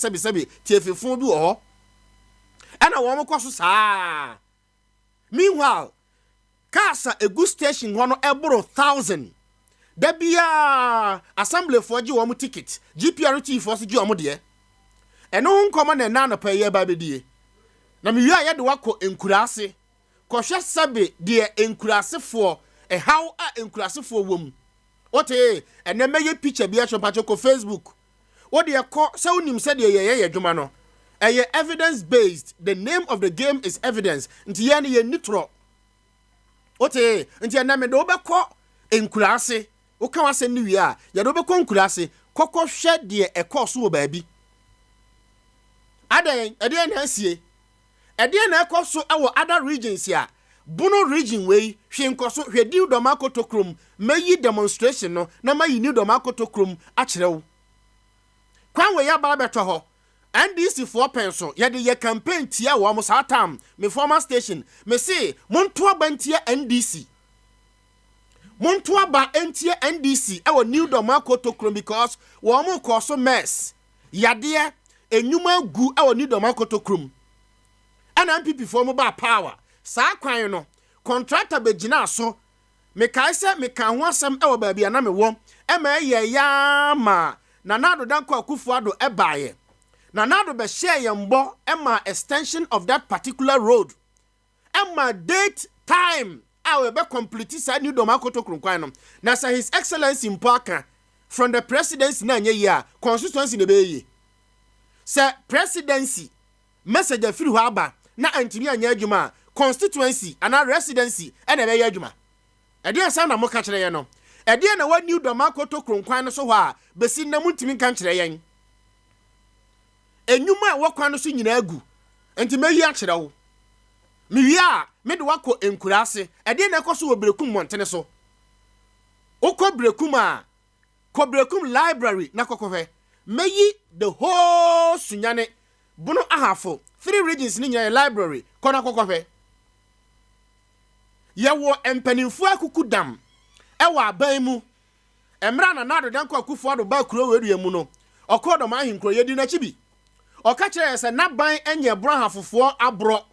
sebi tiefifo bi wo ho ana wo mkọ so saa meanwhile kasa egu station ho no eboro 1000 da bia assembly for gi wo ticket GPRT for so gi wo de eno nkomo na na pa ye ba bedie na me wi a ye de wako enkurase kohwe sabe de enkurasefo how a enkurasefo wom ote ene meye picture bia chopacho ko Facebook wo de ko se unim se de ye dwuma no evidence based. The name of the game is evidence. Nti ye ne ye nitro ote nti na me do be ko enkurase wo kan wase ni wi a ye do be ko enkurase kokko hwe de ekoso wo baabi adan ede na asie ede na ekoso e wo other regions ya Bono region way hwe nkoso hwe di domakoto krom mayi demonstration no na mayi ni domakoto krom a kirew kwan we ya ba beto ho NDC for penso ye de ye campaign tia wo mo satam me former station me say monto abantia NDC monto aba entia NDC e wo new domakoto krom because wo mo koso mess yade enyuma gu e wo new domakoto krom ana MPP for mo ba power saa kwan no contractor begina so me kai se me kan ho asem e wo ba bia na me wo e ma ye ya ma na nado danko akufuado e baaye na nado be share yembo e ma extension of that particular road e ma date time we be complete sa new domakoto krunkwan no na sa his excellency mpaka from the presidency na nya ya constituency ne be yi se presidency message afiri ho aba na antimi anya adwuma constituency and our residency and a very adwuma e dey say na mo ka kire ye no e dey na wa new domakoto kronkwan no so ho a besi na mutimi kan kire yen enyuma wo kwan no so nyina agu enti meyi a kire wo me wi a me de wako enkurase e dey na ekoso wo brekum montene so ukọ brekum a ko brekum library na kokohwe meyi the whole sunyane bunu ahafo 3 regions ni nya library kona kokohwe yewo empanimfu akuku dam ewa aban mu emra na nado danko akufo ado ba kuro wedu emu no okodo ma ahinkro yedi na chibi oka kire se na ban enye bro hafofo abro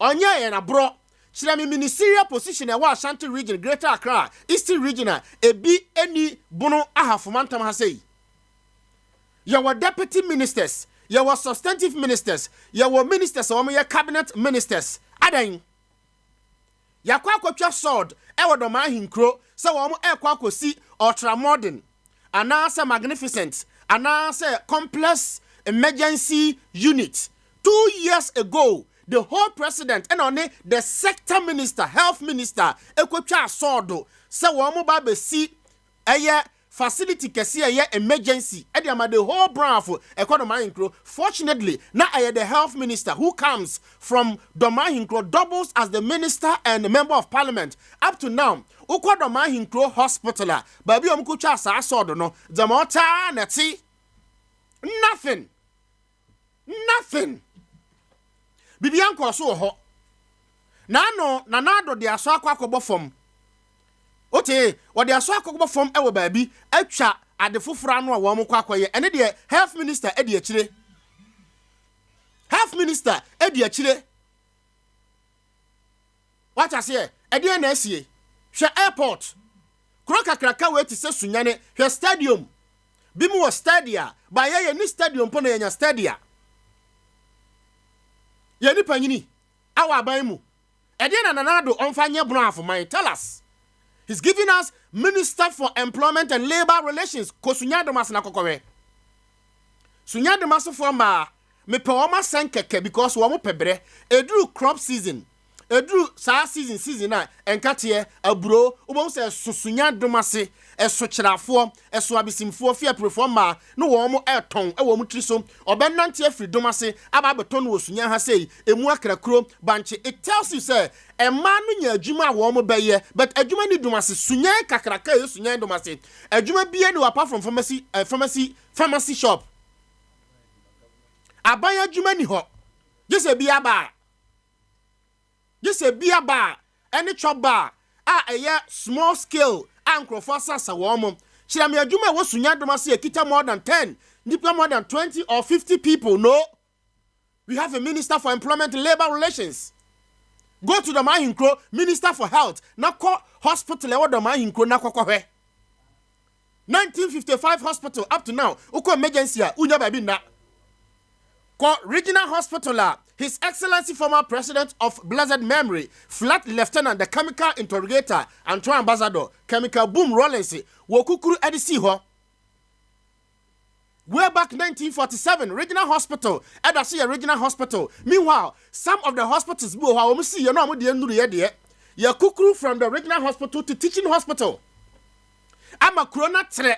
onye ye na bro kire me ministerial position e wa Ashanti region Greater Accra Eastern region ebi eni bunu ahafomantam ha sei yewo deputy ministers yewo substantive ministers yewo ministers o ye cabinet ministers adan yakwa kwatwa sword e wodo ma hinkro se wo mo e kwa kosi ultra modern anase magnificent anase complex emergency unit 2 years ago the whole president and only the sector minister health minister e kwatwa sword se wo mo ba be si eye facility kesi eye emergency e dey the whole bravo economy. Fortunately now the health minister who comes from Domahinkro doubles as the minister and the member of parliament up to now ukwa Domahinkro hospital baby omkucha sa sodo no zamota nati nothing bibianko so ho na no na nado de aso akwa akobọ fom ote wode aso akogbo fom ewo baabi atwa adefofra no a wo mkwa akoye ene de health minister edi akire what I say edi na asie hwe airport kroka kraka we ti se sunyane hwe stadium bimu wo stadia ba ye ni stadium po na yenya stadia ye ni panyini awa aban mu edi na nanado onfanye bro afoman tell us. He's giving us Minister for Employment and Labor Relations. Ko Sunyadomas na kokowe. Sunyadomas for ma me pe woma senkeke because womo pebre. Edru crop season. Edru sa season na enkate aburo ubom se Sunyadomas eso kirafo eso abisimfo fie perform ma no womo eton e womo triso obenante afri domase aba beton wo sunya ha sei emu akrakro banche. It tells you say a man nya adwuma womo beye but adwuma ni domase sunya kakraka e sunya domase adwuma bie ni apart from pharmacy shop abaya adwuma ni ho gese bia ba any chop bar a small scale ankrofo sasa womo chirame adwuma wo sunya domase ekita more than 10 more than 20 or 50 people. No. We have a Minister for Employment and Labor Relations. Go to the Mahinkro, Minister for Health. Na ko hospital ewo the Mahinkro na ko hwe. 1955 hospital up to now. Uko emergency a unya baby na. Ko regional hospital His Excellency former President of blessed memory, Flat Lieutenant the Chemical Interrogator, Antoine Ambassador, Chemical Boom Rollins, Wokukuru Edisi ho. Way back 1947, regional hospital, Edasi regional hospital. Meanwhile, some of the hospitals bo ha omo see you know de nuru ye de. Ye kukuru from the regional hospital to teaching hospital. Ama corona tre.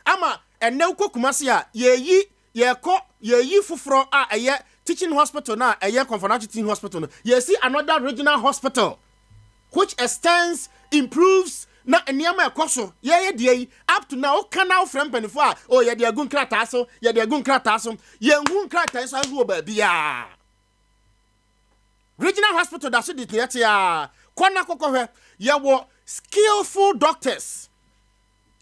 Ama enne uko Kumasi a ye yi fufuro a eye teaching hospital na eye Confederation teaching hospital. You see another regional hospital which extends, improves na eniyama ekoso ye de up to now canal from penifo oh ye de agun krata so ye de agun krata so ye ngun krata so azu ba bia regional hospital that should be ya kwana kokohwe ye wo skillful doctors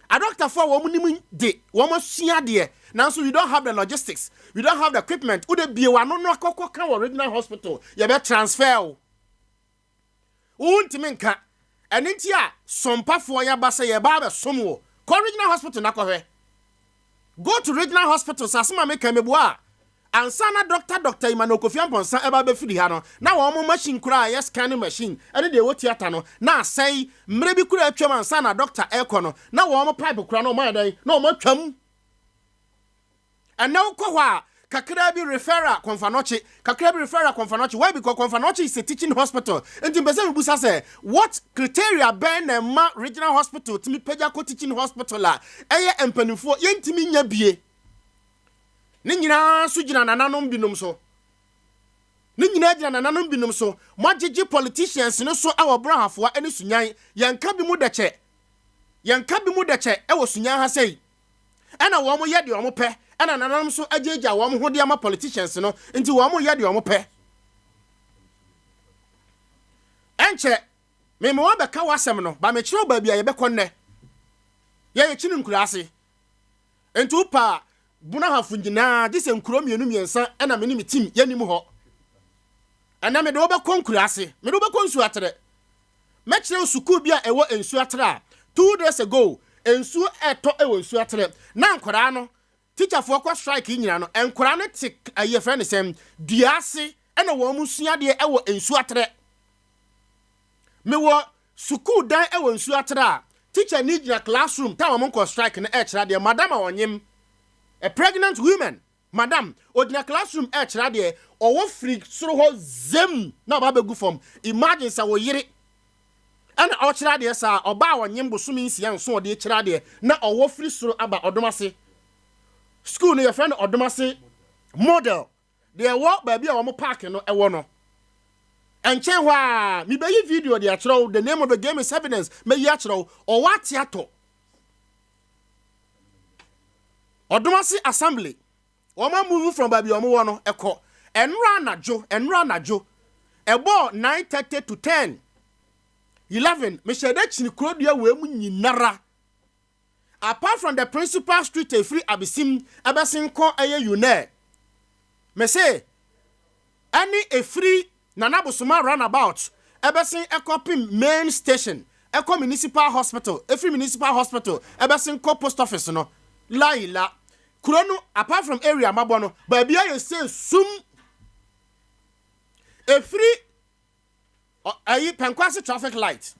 a doctor for wo munim de wo masua de now so we don't have the logistics, we don't have the equipment wo de bie wa no akoko kan wo regional hospital ye be transfer wo ntimi nka enti a Sompa for ya basa ye ba be somwo ko regional hospital na kohwe go to regional hospitals asema me kan mebu a ansana doctor Imano Kofi Amponsa eba be fidi ha no na wo mo machine kura ya scanning machine ene de wo theater no na asai mre bi kura atwam ansana doctor eko no na wo mo pipe kura no ma dan na wo mo twam and now ko Kakrabi referral Konfanochi. Why? Because Konfanochi is a teaching hospital. And Timbese Busa say, what criteria ben a ma regional hospital to me Pejako teaching hospital la eye empanifo yentimi nya bie. Ne nyina so gina nananom binom so. Ne nyina gina nananom binom so. Magigi politicians no so awo brahafo ene sunyan yanka bi mu deche. Yanka bi mu deche e wo sunyan ha sei. Ana wo mo ye de wo pe. Ana nanam so ajeja wo mo hode ama politicians no nti wo mo ye de wo mo pe enche me mo be ka wasem no ba me kire ba bia ye be konne ye kini nkurase enti upa buna hafu nyina dise nkuro mienu miensa ana me ni me team ye nim ho ana me de wo be konkurase me de wo be konsu atere me kire suku bia ewo ensu atere 2 days ago ensu eto ewo ensu atere na nkora no teacher for kwa strike nyina no enkora ne tik aye friend sem duase ena wo musua de ewo ensu atere me wo school dan ewo ensu atere a teacher ni gina classroom ta wo monko strike ne ekira de madam a wonyem a pregnant woman madam odina classroom ekira de owo free soro ho zem na ba begu form imagine sa wo yire ana o kira de sa oba wonyem bosumi nsia nso o de kira de na owo free soro aba odomase school no your friend Odomase model they walk baby a park no e wo no enche hwa mi be yi video de atro the name of the game is evidence me yi atro o what ato Odomase assembly wo ma move from baby o mo wo no eko enra najo ebo 9:30 to 10:11 me shede chini krodua we mu nyinara. Apart from the principal street a free abisim abasin ko eye une me say any a free nanabosoma runabout abasin ekopim main station eko municipal hospital a free municipal hospital abasin ko post office no laila kurono apart from area mabono babia you say sum a free ayi Penkwase traffic light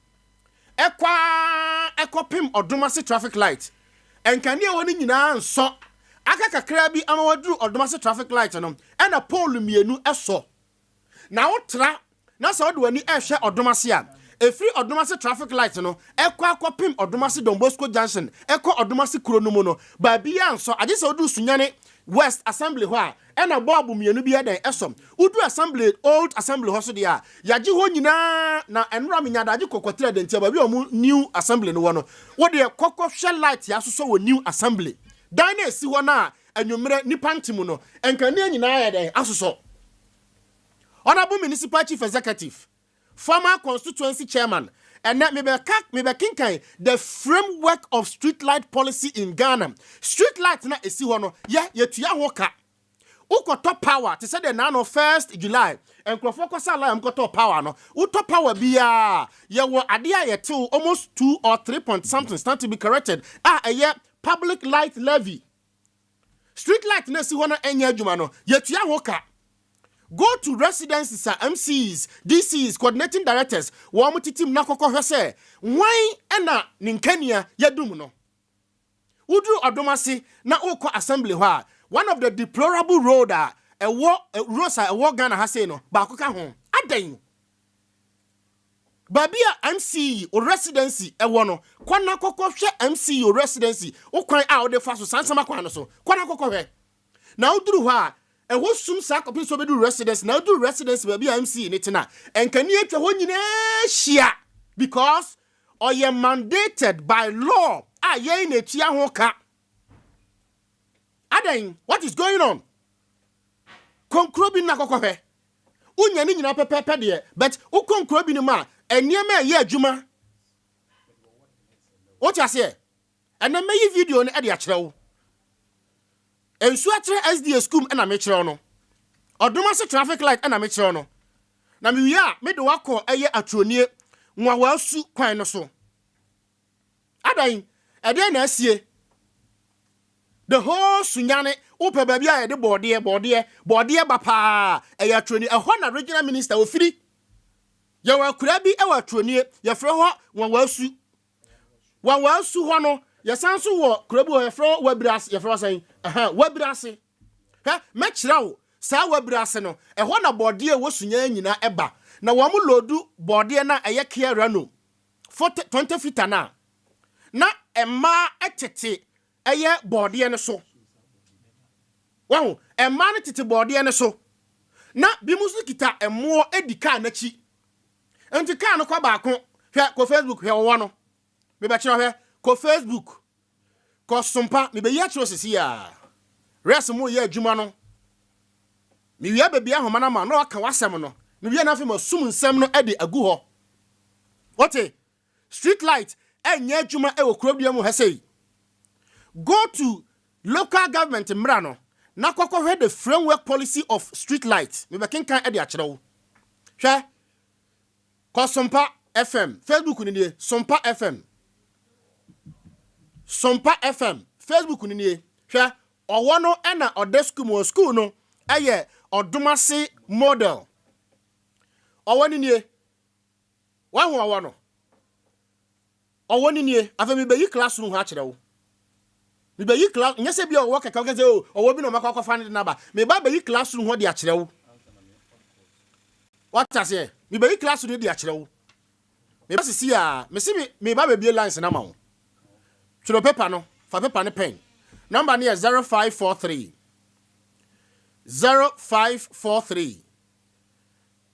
ekopim Odomase traffic light enkane woni nyina nso aka kakra bi amawaduru Odomase traffic light no ena pole mienu eso na wotra na so do ani ehwe Odomase a efri Odomase traffic light no ekopim Odomase Don Bosco junction Odomase kuro no mu no ba bia nso age se odu sunyane West Assembly ho a ena bob mienu bi eden esom udu assembly old assembly ho so dia yaji ho nyina na enra menyada age kokotre de ntia ba bi omu new assembly no wono wo de kokko hwe light ya so wo new assembly dan na esi ho na anwumre nipa ntemu no enkane nyina ya den asoso honorable municipal chief executive former constituency chairman And that maybe kinkai the framework of street light policy in Ghana. Street light na esi hono. Yeah, yetua hoka. Uko top power to say the nano 1st July and crofoko sala am top power no uto power biya ye wo adia ye till almost 2 or 3 point something stand to be corrected public light levy street light na si wana enya adwuma no yetua hoka go to residences MCs DCs coordinating directors wo mutitim na kokko hwese wan ena ninkania yadum no udru odomase na ukọ assembly ho one of the deplorable road roads Ghana has say no ba ko ka ho adan babia MC o residency no kwana kokko hwe MC o residency o kwan a o de fa so sansama kwan no so kwana kokko hwe na uduru ho a sum sa kopin so be do residence na do residence babia MC ni tena enkani atwa ho nyina hia because or ye mandated by law ye na tia ho ka Adan, what is going on? Konkrobi na kokohwe. Unya ni nyina pepepe de, but u konkrobi ni ma, eniyema ye adwuma. What you say? Ana meyi video ni e de akere wo. Ensu akere SDS school na me kere no. Odoma se traffic light na me kere no. Na me wi a me de wakọ eye atronie nwa wasu kwan no so. Adan, e de na asie. The whole sunyane upe baby a de body bapa eya troni ehọ na regional minister ofiri ye wa kura bi e wa troni ye frɛ ho wan wasu ho no ye sanso wo kura bi ye frɛ wabirase ye frɛ san wabirase me kyerɛ wo sa wabirase no ehọ na body wo sunya nyina eba na wo mu lodu body na eye kia rano 20 feet na emma etete eye body ene so wow emma ne tete body ene so na bi musu kita emo edika na chi enti ka no kwa ba ko hwe ko Facebook hwe wo no me ba kire hwe ko Facebook ko Sompa me be ya kire sisi ya res mu ye adwuma no me wi abia ahoma na ma no aka wasem no me wi na fe ma sum nsem no ade agu ho what street light enya adwuma e wo kurobia mu hesei go to local government mrano na kokko hwe the framework policy of street light me be kenkan e de akere wo hwe ko Sompa FM Facebook ni nie Sompa FM Facebook ni nie hwe owo no e na odesku school no eye odomase model owo ni nie wa ho owo no owo ni nie afa me be yi classroom ha akere wo me be yi class nyese bia o work ka say o bi no makwa fa ne naba me ba be yi classroom ho de akere wo what I say me be yi classroom de akere wo me ba sisi a me si me ba be lines na ma wo tro paper no fa paper ne pen number ne 0543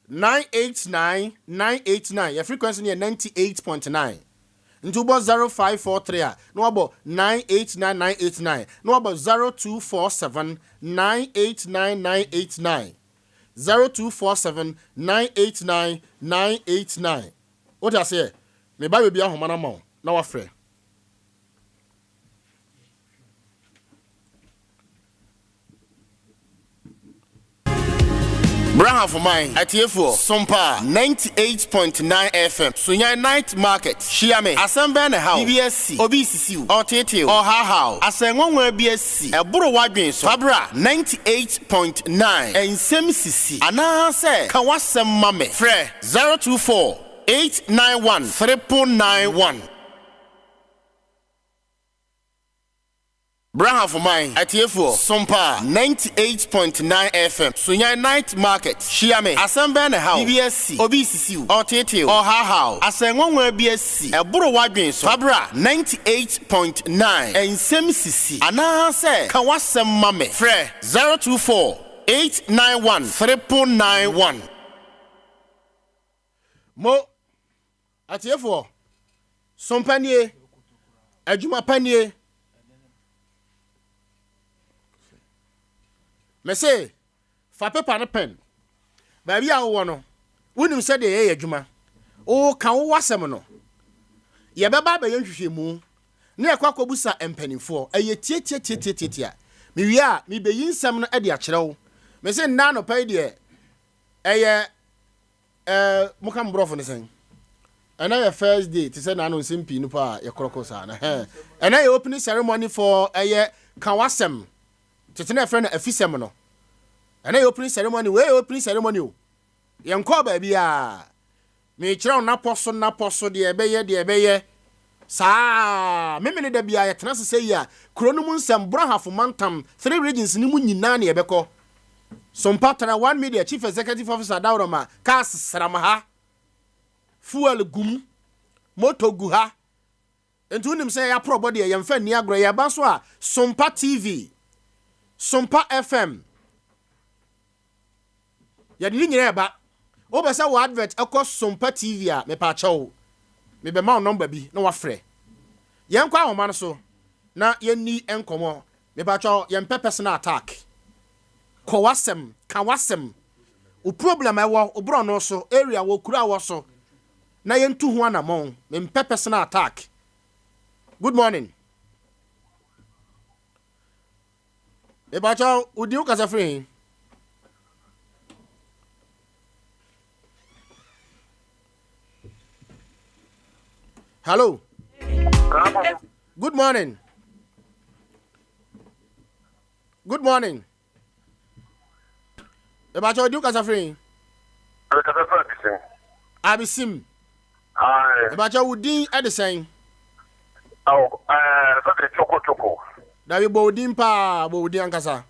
989 your frequency near 98.9 Ntubo 0543 no abo 989989 no abo 0247 989989 0247 989989 what I say me ba be ahoma na ma na wa frɛ Braham for mine at Yefo Sompa 98.9 FM Sunya Night Market Shiame Assemble na how BBSC OBCC or Tete or how Asenwa BSC a Buru Wadwin so Fabra 98.9 and SMCC Ana say Masem Mame Fre 024 891 3991 Braham for mine at Yefo Sompa 98.9 FM Sunya Night Market Shiame Assemble na how BBSC OBCC or Tete or how Asenwa BSC a Buru Wadwin so Fabra 98.9 and SMCC Ana say Masem Mame Fre 024 891 3991 Mo at Yefo Sompa nie adwuma panie me say fa paper na pen ba bia wo no wonim se de ye adwuma o kan wo wasem no ye beba be yenhwehwemu na ye kwakọ busa empanimfo eye tie me wi a me be yinsam no de a kyerɛw me se nna no pai de eye muka mbrofo ne sen ana ye first day to say na no simpi no pa ye kroko sa na ana ye opening ceremony for eye kawasem tete na friend afisem no ana ye opening ceremony we opening ceremony o ye nko ba bia me kyerɛw na poso de ebeye saa memene da bia ye tena sese ya krono mu nsem brahafo mantam 3 regions ni mu nyina na ye beko Sompa 1 media chief executive officer Dauroma kas sramaha fuel gum moto guha entu nim say ya probody ye mfa ni agro ye ba so a Sompa TV Sompa FM ya di nyina ba o be say wo advert ekọ Sompa TV a me pa chawo me be ma number bi na wa frɛ ye nkwa ahoma no so na ye ni enkomo me pa chawo ye mpe personal attack kawasem o problem ewo obro no so area wo kura wo so na yentu ho anamon me personal attack. Good morning e ba cha udi u kasa free hello good morning Eba cho di ukasa free. Abisim. Eba cho udin edesen. Something choco. Da we bo udin pa bo udin ankasa.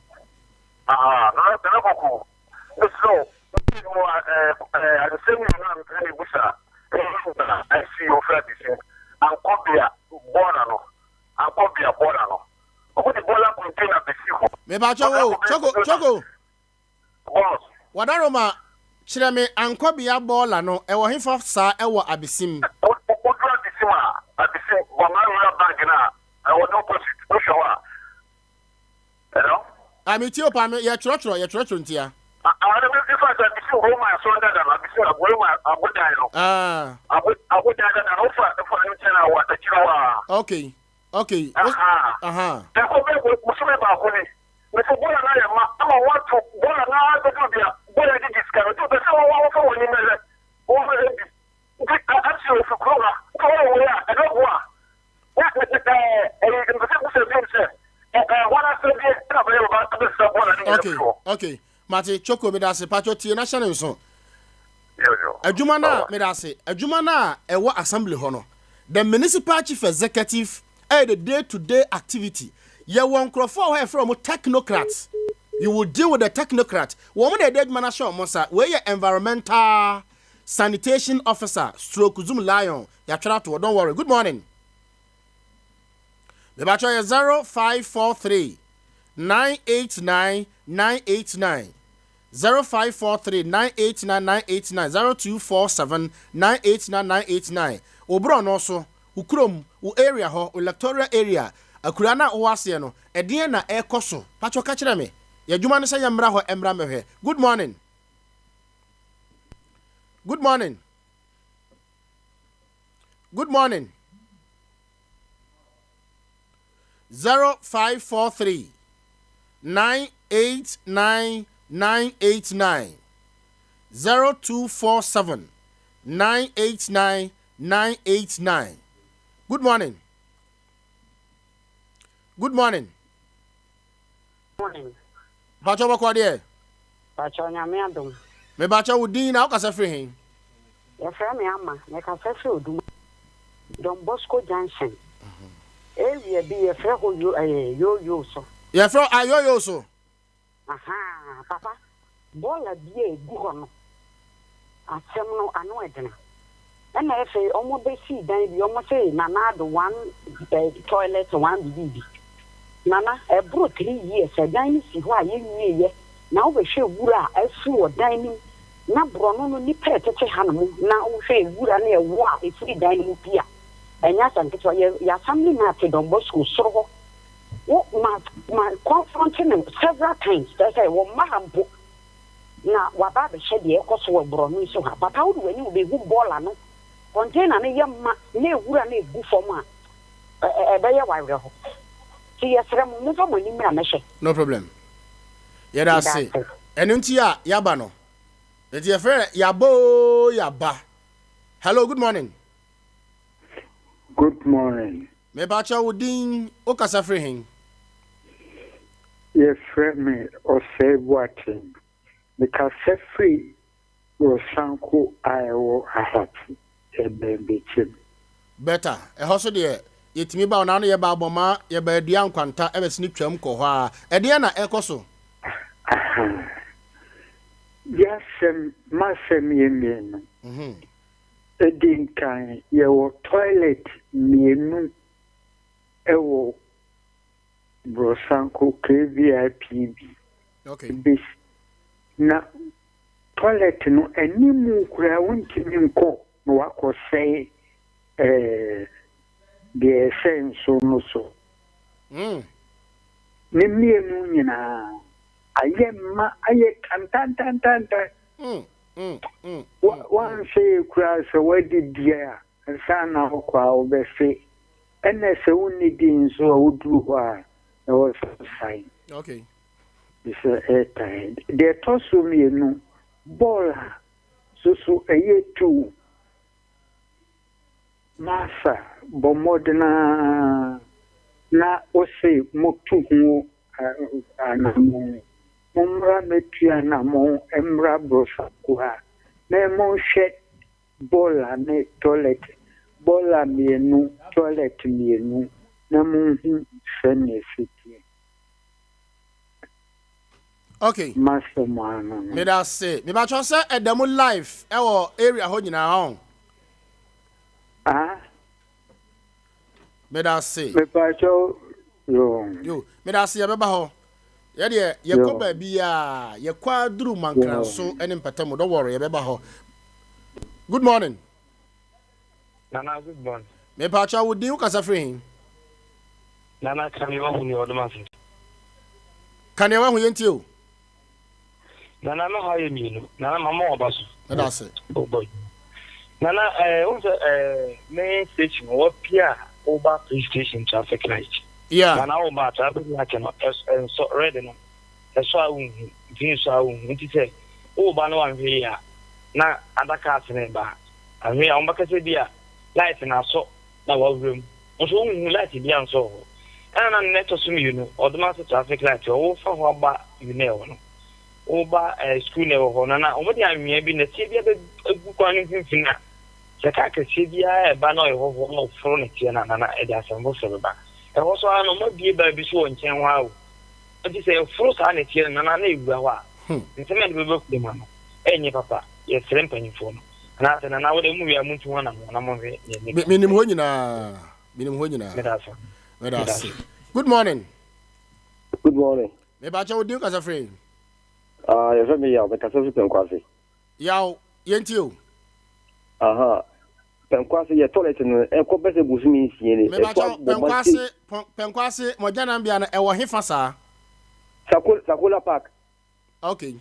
No Poku. So, at the same time, any busha, I see your friend is and copia borano. And copia borano. What the bola container the fuel. Me ba cho choco. Boss. Wadaroma kyerɛ me ankɔbea bɔɔla no ɛwɔ hefa saa ɛwɔ abesim Odura disima abesim bɔnga bag na ɛwɔ no opposite no showa. Hello? Amitio pa me ye trotro ntia. Ana me difference abesim Roma so under na abesim Roma abodan no. Abodan na ofa for no chana wa ta kirawa. Okay. Aha. Ko musume ba ko ni. Mese bola na ya ma ama watu bola na do bia bola di discount to be so wa for woni mele o mele bi actually for kola ko wo ya e do wa Okay. Mate choko me da se pacho tie na chane nso. Yo. Adwuma na me da se adwuma na ewo assembly ho no. The municipal chief executive the day-to-day activity. You won't crofo from technocrats. You will deal with the technocrat. Woman the dead man show Mosa, where your environmental sanitation officer, stroke Zoom Lion. You try to don't worry. Good morning. The battery is 0543 989 989 0543 989 989 0247 989 989. Obron also, Ukrum, U area ho, electoral area. Akurana oase no edien na ekoso pacho ka kire me ya dwuma no se yemra ho emra mehwe. Good morning 0543 989 989 0247 989 989. Good morning. Bacho bako de. Bacho nyame adom. Me bacho udin na ukasa free hin. Ye frɛ me ama, me ka frɛ odum. Don Bosco Junction. Area bi ye frɛ ho yo so. Ye frɛ ayoyo so. Aha, papa. Bola bi e gu ho no. Asɛm no ano edena. Ɛna efe omo be si dan bi omo say na do one toilet one bibi. Nana, ebro 3 years, a dining si ho a yenwie ye. Na wo hwe wura afi wo dining na brono no ni petete hanum na wo hwe wura na ewo a efiri dining pia. Enya sanketo ya family na te Don Bosco soro ho. Wo ma confronting him several times. They say wo mahampo. Na waba be hye de ekoso wo brono so ha. Papa wo wani wo be hu bola no. container ne yamma ne wura ne gu form a be ya wire ho ti yesere mo fa mo ni mra me hwe no problem yeah that's it enu nti a yaba no eti e frere yaba hello good morning me ba cha wudin o kasa free hin yes me o say what because free o sanko ayo ahati e be chim better e ho so de yetimi ba ona no ye ba aboma ye ba adua nkwanta e be sini twam ko ho a e de na e koso yes Masem Mame edin kan ye wo toilet mienu ewo brosanko KVIPB okay bis na toilet no animu kura wontimi nko no wako say the essence no so ne mienu nyina ayema aye tantantantanta one say kura so wadi dia sana kwa obese ene se woni din so awudru ho a na wo sign okay this time the tosu mienu bola so eye tu masa bomodna na ose motu hu anamu mumra metia na mo emra brosa kwa na mo shet bola ne toilet bola mienu toilet mienu na mo senefiti okay Masem Mame me da say me ba cho say edemu life e wo area ho nyina ho me da say me pa cho yo me da say be ba ho ye de ye ko ba bia ye kwa duru mankran so ene mpatamu do worry ye be ba ho good morning Nana, good morning. me pa cha wudi u kasa free Nana, can you want me or the man? kan ye wa hu yenti o Nana, no, how you mean? Nana, Mama, or Basu. me da say Oh, boy. Nana, main station, what Pia, over police station traffic light. yeah Nana, over traffic light, and so ready. That's why we say, oh, Bano, I'm here. Now, other cars in the bar. And we are on Bacassia, light in our so, now room. Also, who light it down so. And I'm net to you or the master traffic light, or for what you know. Over school level, Nana, over the I'm maybe the city of the book on anything. The Kaka city, a banner of furniture, and Nana, as a most of the back. And also, I know not be able to be so in Chen Wow. But you say a full sanity and Nana, the cement will look the man. Any papa, yes, ramping phone. And after an hour, the movie I moved to one among the minimum ho nyina me da say good morning Good morning. me ba cha wudi u kasa free You said me, but I said Penquasi. yaw yenti o Penquasi, your toilet and a copper busumi. me ba cha penkwase mo jana bia na e wo hefa sa Sakula Park. okay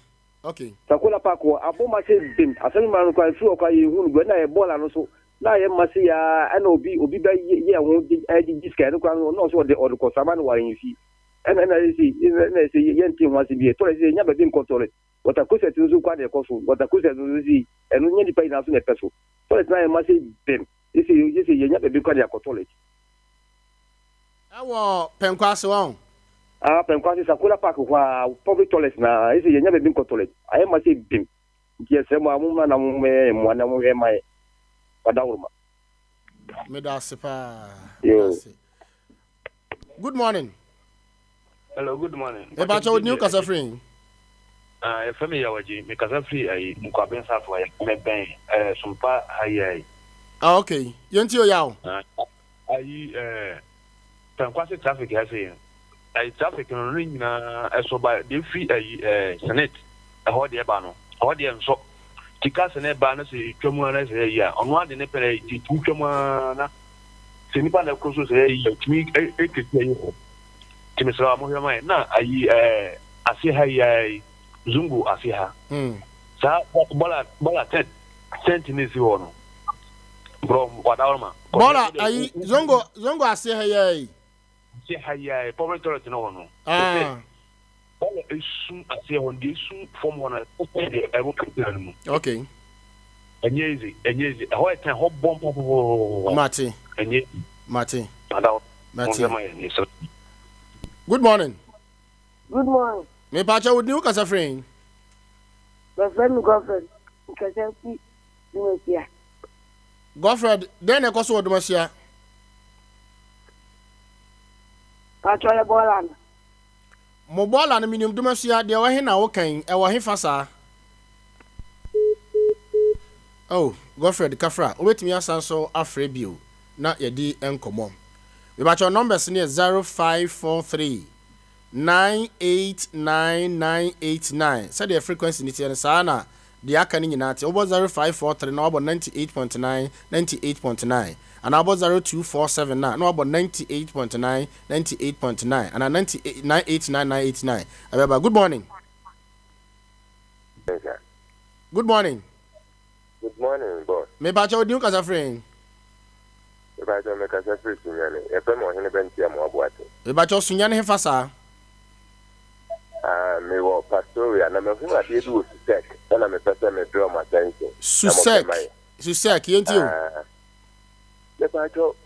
Sakula Park, Aboma said, Bim, I sent my request to you when I ball and also. Now, you must see, and Obi, yeah, won't be adding this kind of not what the order cost. I'm you see. And then I see, young team wants to be a toilet, never been controlled. What I could say to quite a cost, what I could say to see, and when you pay now to a peso. So it's not a massive Bim. You see, you never be quite a control. I wa penkwase won Penquasi Sakula Park, public toilets now, is you never been controlled. I must say Bim. Yes, I'm a woman, I'm one of my. me da say pa Yo. good morning Hello, good morning. me ba cha wudi u kasa free Family Yawaji, because I'm free. I Mukaben Southway, Meben, Sompa, okay yenti o yaw Penquasi traffic has a traffic ring so by the free Senate, a holiday banner, holiday so. Tikas and a banner say, Chomana say, yeah, on one in a pay, the two Chomana, Sinipan of Crosses, to me, a Timisra Mohama, now I see her, Zungu, I see her. Sa, Bola, 10 cents in this one. bro wadawma bola ayi zongo ase ha yayi se haya public toilet no no bola isu ase on di isu form one de ero kete mu okay enyezi ho etan ho bom pop mate mate good morning Me pacha would new kasa friend my friend girlfriend kasa fi dumasia girlfriend then e koso wodumasia pacha ya bola mo bola na minimum dumasia de wa he na wo kan e wo he fasa oh girlfriend kafra obetimi asan so afre bio na yedi enkomo we ba your numbers near 0543 989989 said the frequency ni tiene sana the aka ni nyina te obo 0543 na obo 98.9 and obo 0247 na obo 98.9 and 98.989 ababa good morning good morning boss me ba cho di kasa friend me ba cho me kasa friend sunyane e pe mo hene benti am aboate me ba cho sunyane he fasa me wo pastoria na me hu ade du susek na me pese me draw my attention susek yenti o me ba cho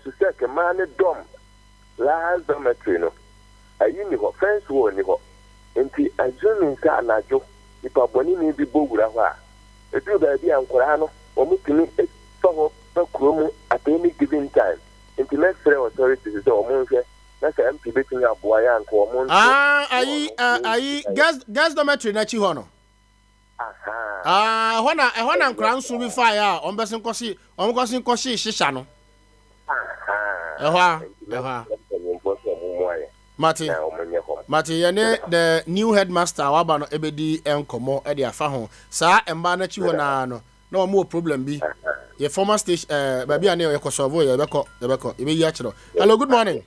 susek ma ne dom la dormitory no ayi ni ho fence wo ni ho enti ajunu nka anajo ipa boni ni bi bogura ho a edu ba bi ankora no omutini so bakuro at any given time enti next three authorities so omunhwe na ka MP betin aboa ya nko omun ayi gas dormitory na chi ho no hona nkra nso bi fa ya ombesin kosi shisha no Mati yene the new headmaster waba no ebedi enkomo e de afa ho saa emba na chi ho na no na o mo problem bi ye former station baby ane ye kosovo ye beko e be yi akiro. Hello, good morning.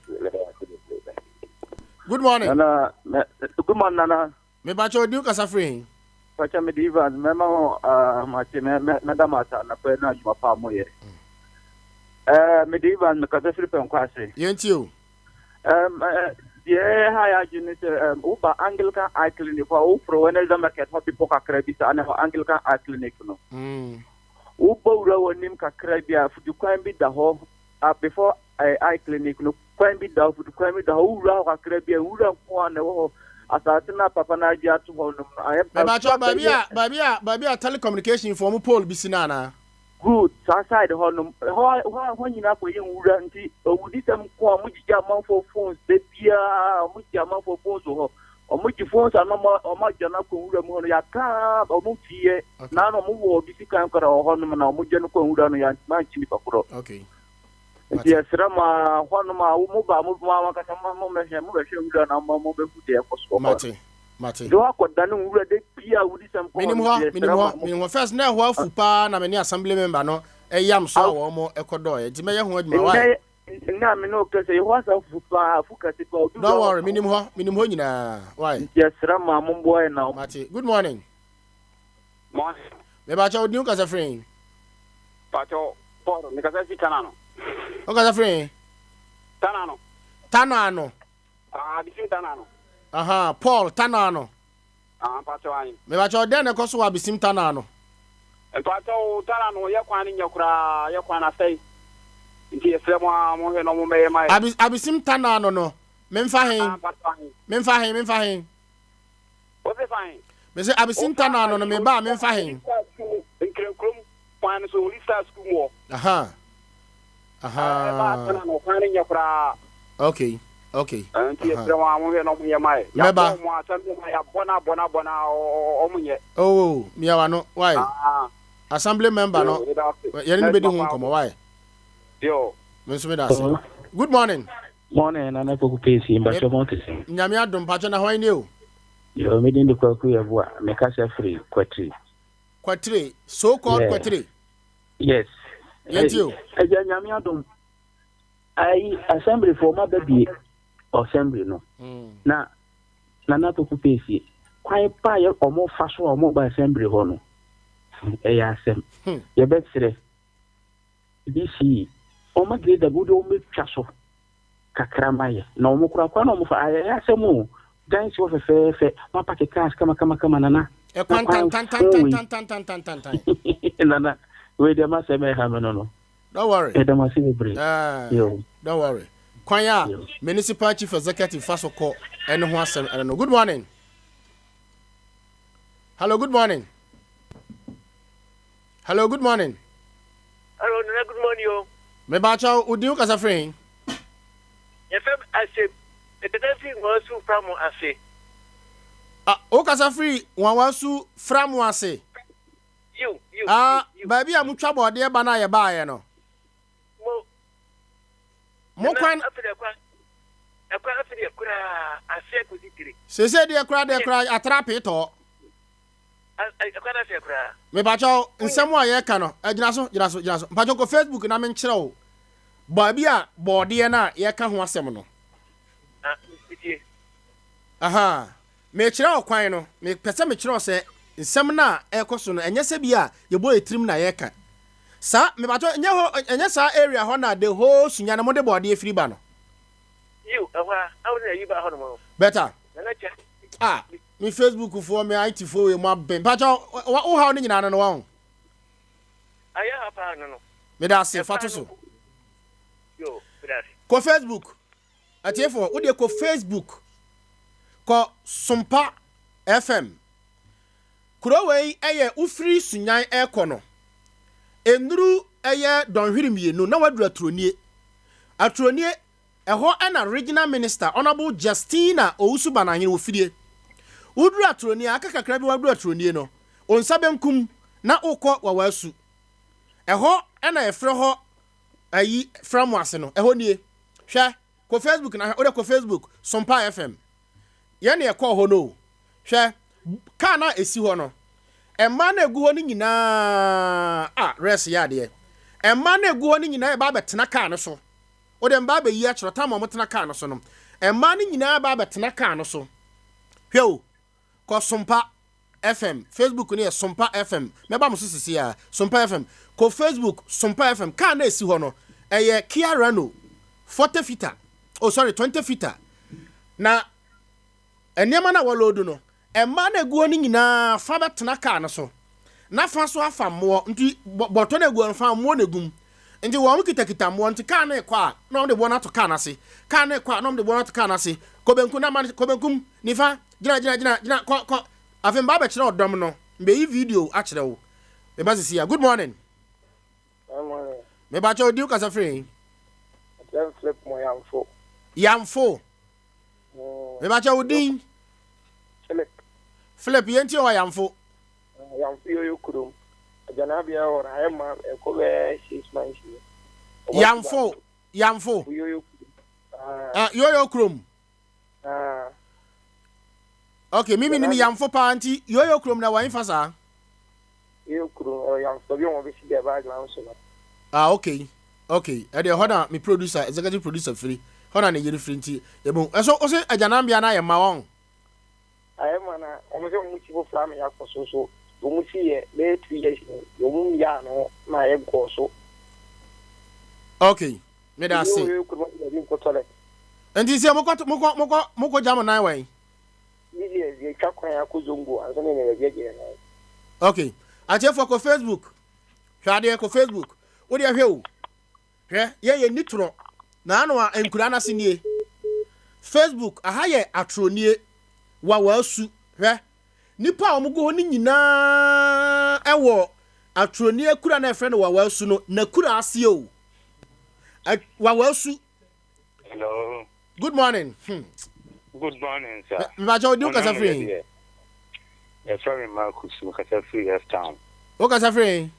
Good morning. Nana good morning nana me ba cho diu kasa free pacha me diva me ma ma che me da mata na pe na juma pa mo ye me diva me kasa free pe nkwase yenti o yeah ha ya jini uba Anglican eye clinic ko pro when the market ho people ka krabisa ana Anglican eye clinic no uba ura wonim ka krabia fudu kwan bi da ho before eye clinic no kwan bi da fudu kwan bi da ho ura ka krabia ura ko na ho asatina papa na ji atu ho no babia telecommunication for mu pole bisinana good side ho no ho nyina ko yin wura nti owudi tem ko mu ji ama for phones de bia mu ji ama for phones ho mu ji phones ana ma jana ko wura mu no ya ka mu tie na no mu wo bi sikan kora ho no na mu jana ko wura no ya ma chi pa kuro okay nti asira ma ho no ma mu ba mu ma ka ma mu me wura na ma mu be fude ko so Mate. Do akoda no wura de bia wudi sem ko minimum first na ho afupa na me ni assembly member no yam so awo mo ekodo e ti me ye ho adwuma wa na me no kese ho afupa afuka ti ko don't worry minimum nyina why yes rama mo boy na Mate. Good morning. Morning. Me ba cha odiun kasa friend Pacho Paul ni kasa si tanano o kasa friend tanano di si tanano aha Paul tanano Pacho ani me ba cha odene koso wa bisim tanano Pacho tanano ye kwani nyakura ye kwana sei nti efremo mo he no mo me mai abisim tanano no memfa hen o se fain me se abisim tanano no me ba memfa hen nkrenkrom kwan so lista school mo aha ba tanano kwani nyakura okay nti efremo mo he no mo ye mai ya mo atambe mai ya bona o munye oh miawa no why assembly member no yeri ni bedi hu komo why yo me da say good morning nana Poku Piesie mba cho montesi nyame adom pacho na hwan ni o yo me din de kwaku ya bua me kasa free kwatri so called kwatri yes yentio eja nyame adom ai assembly for ma baby assembly no na nana Poku Piesie kwai pa ye omo faso omo ba assembly ho no e ya asem ye betre BC o ma grade da budo o me twaso kakra maye na o mo kura kwa na o mo fa ya se mo dan si o fe ma pa ke cash kama nana e tan nana we dey ma se me ha me no don't worry e dey ma se break yo don't worry kwanya municipal chief executive fasoko ene ho asem no good morning. Hello, good morning. Hello, good morning. Hello, good morning, yo. Me bacha udi kasa free. Yes, I say the dancing was so from I say. O kasa free wan wasu from ase. You. Baby amutwa bode ba na ye ba ye no. Mo kwan after the kura I say ko ditire. Se de kura atrape to. Me bacha nsem a ye ka no agina so bacha ko Facebook na me nkyere o baabi a bode na ye ka ho asem no aha me kyere o kwan no me pese me kyere o se nsem na ekoso no enye se bia ye bo etrim na ye ka sa me bacha enye sa area ho na the whole sunya na mo de bode free ba no you na you ba ho no better me Facebook for me IT for my ben pacha wo ha no nyina no won aya apa no me da se fatoso yo brother ko Facebook atiefo wo de ko Facebook ko Sompa FM kurowei eye ufiri sunyan ekono enuru eye donhwiri mienu na wadura atronie eho ana regional minister honorable Justina Owusuba na hene ofidie udru atroni aka kakra bi wadru atroni no onsabenkum na ukọ wawasu eho na efre ho ayi framwase no eho nie hwe ko Facebook na ode ko Facebook Sompa FM ye ne ekọ ho no hwe ka na esi ho no emma na egu ho ni nyina res ya de emma na egu ho ni nyina e ba betena ka no so ode mba be yi a chiro tam mo tena ka no so no emma ni nyina ba betena ka no so hwe ko Sompa FM Facebook ni Sompa FM me ba mo sisi ya Sompa FM ko Facebook Sompa FM ka na esi ho no eye Kia Rano 40 fita 20 fita na enema na walodo no emma na egu oni nyina fa betena ka no so na fa so afa mo nti boto na egu fa mo na gum nti wo mo kitakita mo nti ka na ekwa na de bo na to ka na se ka na ekwa na de bo na to ka na se ko benku na man ko benkum nifa gina ko afem ba be kire odom no mbe yi video a kire wo me ba sisi ya good morning me ba cho di ukasa free Then flip mo yamfo me ba cho udin flip yenti o yamfo yo kurum janabia or hema ko be 6 months yamfo yo kurum okay mimi ni yamfo pa anti yo kurum na wan fasa yo kurum yamfo bi won be si be background so okay e dey hoda me producer executive producer free hoda ne yiri free nti ebon eso o se ajanambia na ye ma won ayema na o mo se mo chi bo flam ya ko so o mo chi ye be 2 years yo mo ya no na ye go so okay me da say nti se moko jam na wan ye chakwan ya ko zongo anso ne ne ye je na okay achefo ko Facebook hwade ko Facebook wo de hwe o hwe ye nitro na anu a enkura na senie Facebook aha ye atronie wawasu hwe nipa omugo ni nyina ewo atronie kura na efre no wawasu no na kura ase o wawasu. Hello, good morning. Good morning, sir. Mbajo di ukasa free. Yes, sorry, Marcus, ukasa free F town. Ukasa free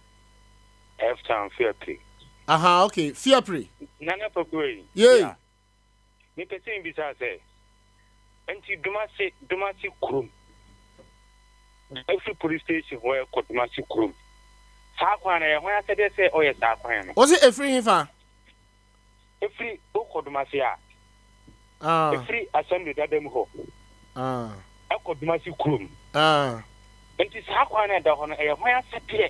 F town fair play. Aha, okay, fair play. Nana Poku. Yeah. Me person bi sa say. Enti Dumasi Krum. Every police station where Dumasi Krum. Sa kwana ya hwan ase de say o yes sa kwan no. Was it a free hifa? Every Dumasi a. Every assembly that them ho. Dumasi Krum. Enti sa kwana da ho no e hwan ase de.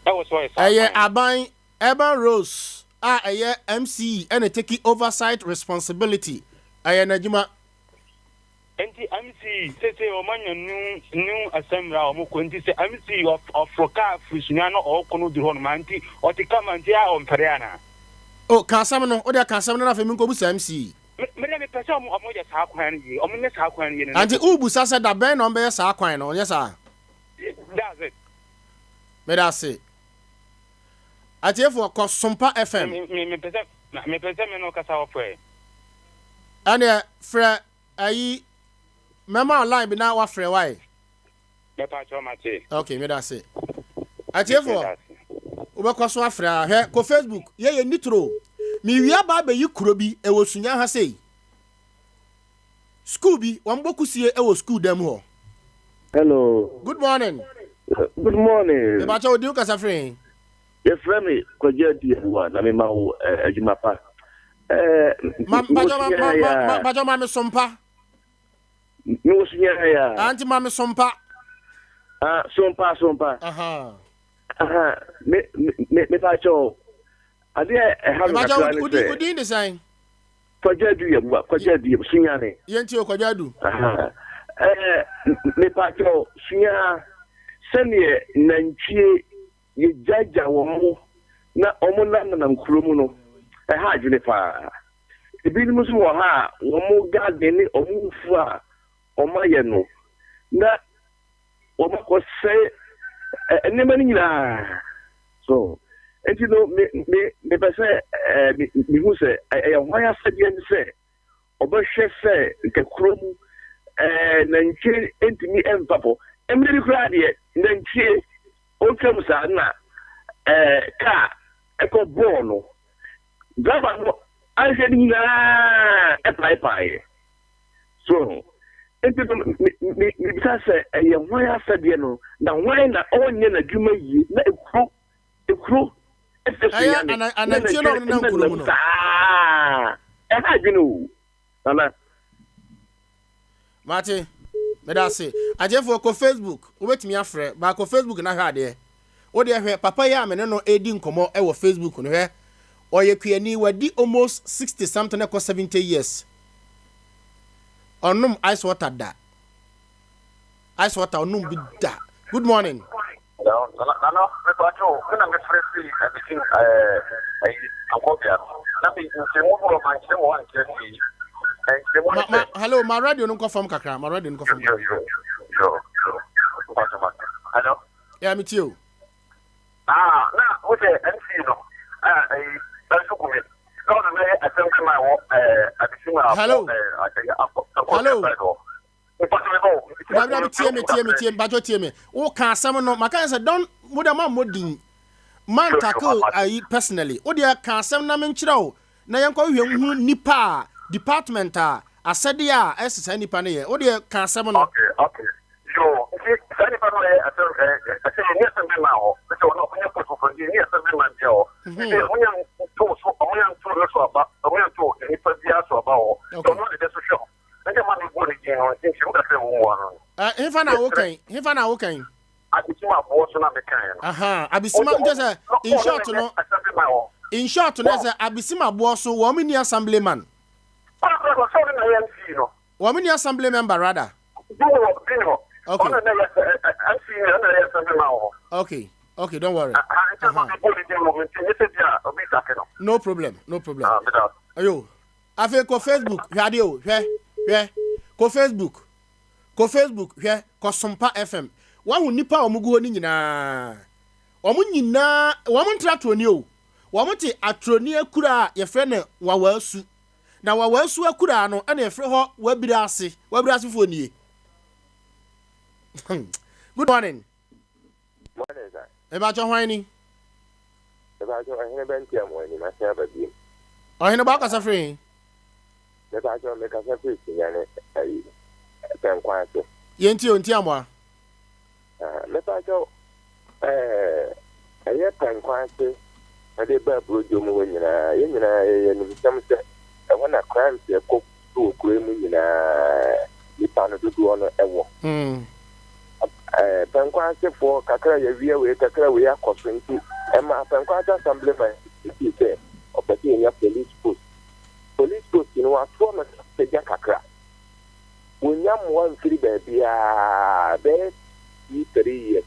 That was why aban Urban Rose a MC and take oversight responsibility aye na juma enti MC say o man new assembly o mo kwenti say MC of Roka Fusunya no o kono di hono manti o ti kama nti a o mpere ana o kasam no o de kasam no na fe mi ko bu MC me pese o mo je sa kwan yi o mo ne sa kwan yi ne anti ubu sa se da ben no be sa kwan no yes sir that's it me da say atiefo ko Sompa FM me pese me no kasa o fe ane frɛ ayi mema online bi na wa frɛ why me pa cho mate okay me da say atiefo obekɔ so afrɛ hwɛ ko Facebook ye nitro mi wia ba be yi kuro bi e wo sunya ha sei school bi wa mbokusie e wo school dem ho. Hello, good morning. Good morning. E ba cha odi ukasa frɛ ye frɛ me ko jadi wa na me ma wo adwuma pa Bajo mame Sompa. Mi wosunya ya. Anti mame Sompa. Sompa. Me pacho. Ade ha me ka ni se. Udi ni sign. Kwajadu ye bua, kwajadu ye sunya ne. Yenti o kwajadu. Me pacho sunya sene nanchie ye jaja wo mo na omo na nkromu no. Ha adwene pa ebi ni musu wo ha wo mo garden ni omo fu a omo ye no na wo ma ko se enema ni nyina so enti no me pese mi hu se e hwan afadie ni se obehwe se nke kromu na nche entimi empapo emri kura de na nche o twem sa na ka eko ball Gaba no anjeni na pai. So, enti mi bisa se ye hwan afadie no na hwan na onye na dwuma yi na ekro aya anantie no na nkuro mu no ha dwunu ana Mate me da se ajefo ko Facebook obetimi afre ba ko Facebook na hwa de wo de hwe papa ya me no edi nkomo e wo Facebook no hwe Oye kuyani wadi almost 60 something eko 70 years. Onum ice water da. Ice water onum bi da. Good morning. No, me pacho, kuna me fresi everything ankopia. Na bi nse mo bro man se mo an kesi. Hello, my radio no confirm kakra. My radio no confirm. Yo. Hello. Yeah, me too. Na, oje MC no. Hello. Bajo tie me. O ka asem no maka say don modama modin. Man tackle I personally. O dia ka asem na me nkyira o. Na yenko hwe hu nipa department asede a esesa nipa ne ye. O dia ka asem no. Okay. Yo, sani pa no ase ni asem na ho. So no kunya ko for ni asem na ndio. Onya to so aba. Onya to ni pa dia so aba o. So no de so show. Nje ma ni go ni no, tin shi o da fe wo no. Hefa na wo kan. Abisima bo so na me kan. Aha, abisima nje in short no say abisima bo so wo mini assemblyman. Wo mini assembly member rather. Okay, don't worry. No problem. Ayo. Afi ko Facebook, hwade o, hwe. Ko Facebook, hwe, ko Sompa FM. Wa hu nipa omugo ni nyina. Omu nyina, wa mu ntratroni o. Wa mu te atroni akura ye frɛ ne wawasu. Na wawasu akura no, ana ye frɛ ho wabirase fo nie. Good morning. Morning, sir. Eba cho hwan ni? Eba cho ahene bentia mo ni ma se ababiem. Ahene ba ka sa free. Eba cho me ka sa free nyane ai pen kwase. Yenti onti amwa. Eba cho aye pen kwase. Ade ba brojo mo nyina, ye nyina ye ni sam se e wona crime se ko to kure mu nyina ni pano do ono ewo. Penkwase for kakra ya wie we kakra we akoso nti Emma Penquata Assemblyman, if you say, or Petty in your police post. Police post, you know, 2 months of Jakakra. When you want 3 baby, there 3 years.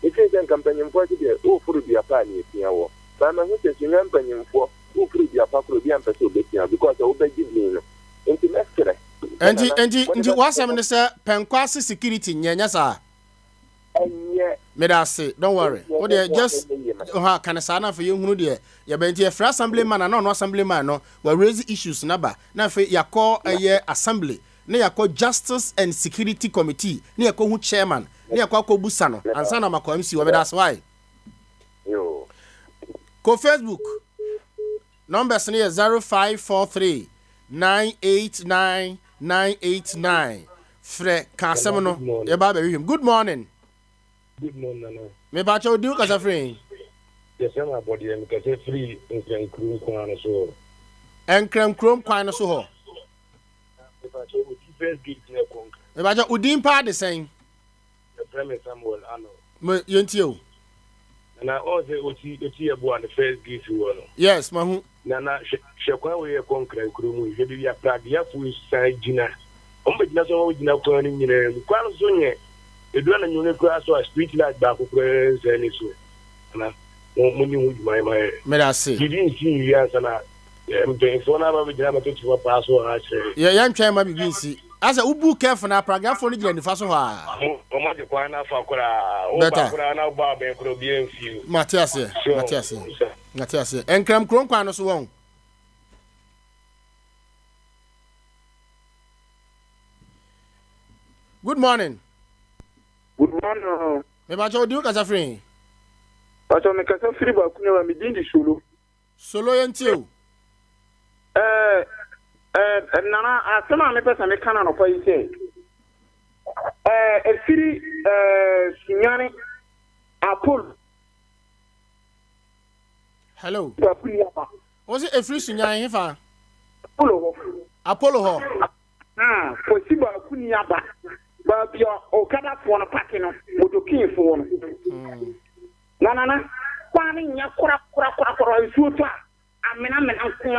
If you can companion for the for the Apani, if you know, but I'm not a companion for who could be a Paco and Peso because I obey you into next year. And what's happening, sir? Penquasi security, Yanyasa. Medase, don't worry. What they just can asana for you who dear. You been to a free assemblyman and no assemblyman no will raise issues number. Now for your call a year assembly. Near call Justice and Security Committee. Near call chairman. Near call Busano. And Sana Makomsi, that's why. Yo. Go Facebook. Numbers near 0543 989 989. Fre Casemano. Good morning. Good morning. Me bacho do kasa free. Yes, my body and kasa free and cream kwana so. And cream kwana so ho. Me bacho first gate na konka. Me bacho udin pa the same. The premise Samuel ano. Me yentio. Na oze oti ebo the first gate wo no. Yes, mahu. Na shekwa we konka krumu je bi ya prag ya fu sai jina. Ombe jina so wo jina kwa ni nyine. Kwa so nye edu na nyone kura so a street light back kura nse so na mo ni hu juma mai me da se didn't see ya sana mbe so na ba be jina ba to ti pa so ha che ya ntwan ma bi nsi asa ubu careful na paragraph ni jira ni fa so ha o ma je kwa na fa kura o ba kura na ba be kura bi enfi Matias enkram kron kwa no so won Good morning. Good morning. Me ba jo di kasa free. Ba jo me kasa free ba kunya ba mi dindi solo. Solo yentio. Nana asema me pesa me kana no pa ise. Free sinyane Apollo. Hello. Ba kunya ba. Was it a free sinyane fa? Apollo ho. For si ba kunya ba. But your Okada for a packing of Motokin for one. Nana, Quaning Yakura, Suta. I mean, I'm say,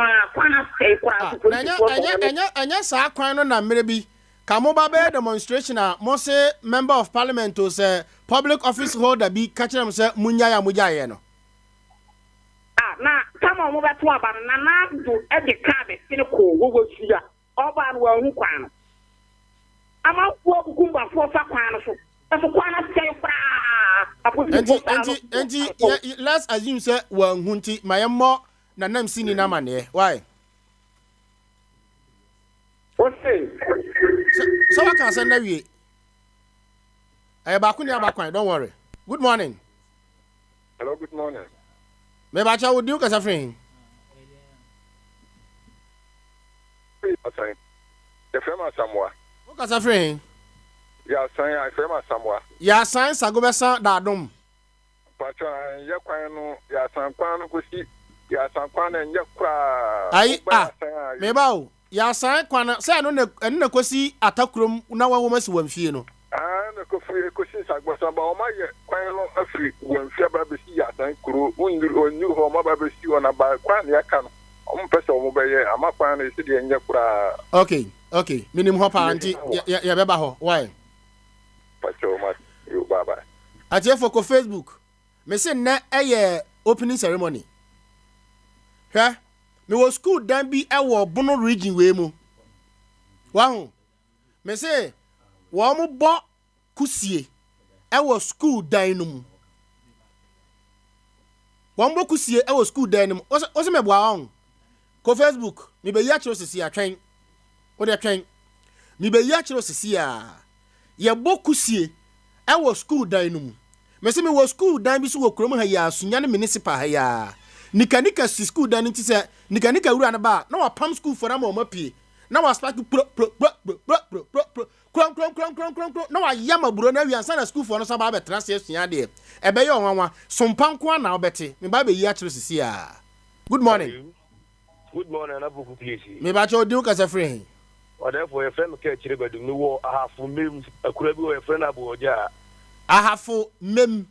and yes, I cry on maybe. Kamoba demonstration, most member of parliament to say public office holder be catching them say Munya Mujayeno. Now, come on over to about Nana to every cabin, cynical, who will see ya. Oban well, who can. I'm out for Kumba for Sakwana. That's a Kwana say, let's assume, sir, well, Hunty, my more than them seen in Amane. Why? What's it? So I can send away. I back, don't worry. Good morning. Hello, good morning. Maybe I will do as a friend. The famous somewhere. As a friend, yeah, saying I famous somewhere. Yeah, science I go besa dadum. But ya kwano ya sankwan ko si ya sankwan en yakwa. Ai mebao ya san kwana say no na kosi atakrom na wa wo masi wamfie no. Na ko free ko si sagbosa ba o ma ye kwan no afri wamfie ba be si ya san kuro onyu ho ma ba be si ona ba kwan ya ka no. O mpese o mo be ye ama kwan na si de nyakura. Okay, minimum hop anti ya beba ho. Why? Pacho ma you baba. Atie for ko Facebook. Me say na opening ceremony. Hwe? Me was school dan bi wo Bono region we mu. Wa ho. Me say wo mo bo kusie wo school dan no mu. Wo mo kusie wo school dan no mu. O se me bo a ko Facebook. Me be ya chiro sisi atwen. O de twen mi be ya chiro sisi a ye bokusie e wo school dan no mu me se me wo school dan bi so wo krom ha ya sunya ne municipal ha ya nika si school dan nti se nika wura na ba na wa pam school for na ma mapie na wa spark krom na wa yama buro na wi ansa na school for no so ba be transfer sunya de e be ye onwanwa sompanko na obete me ba be ya chiro sisi a good morning na Poku Piesie me ba cho di ukasa free or therefore your friend can chiri bedu me wo ahafu mem akura bi wo your friend abu oja ahafu mem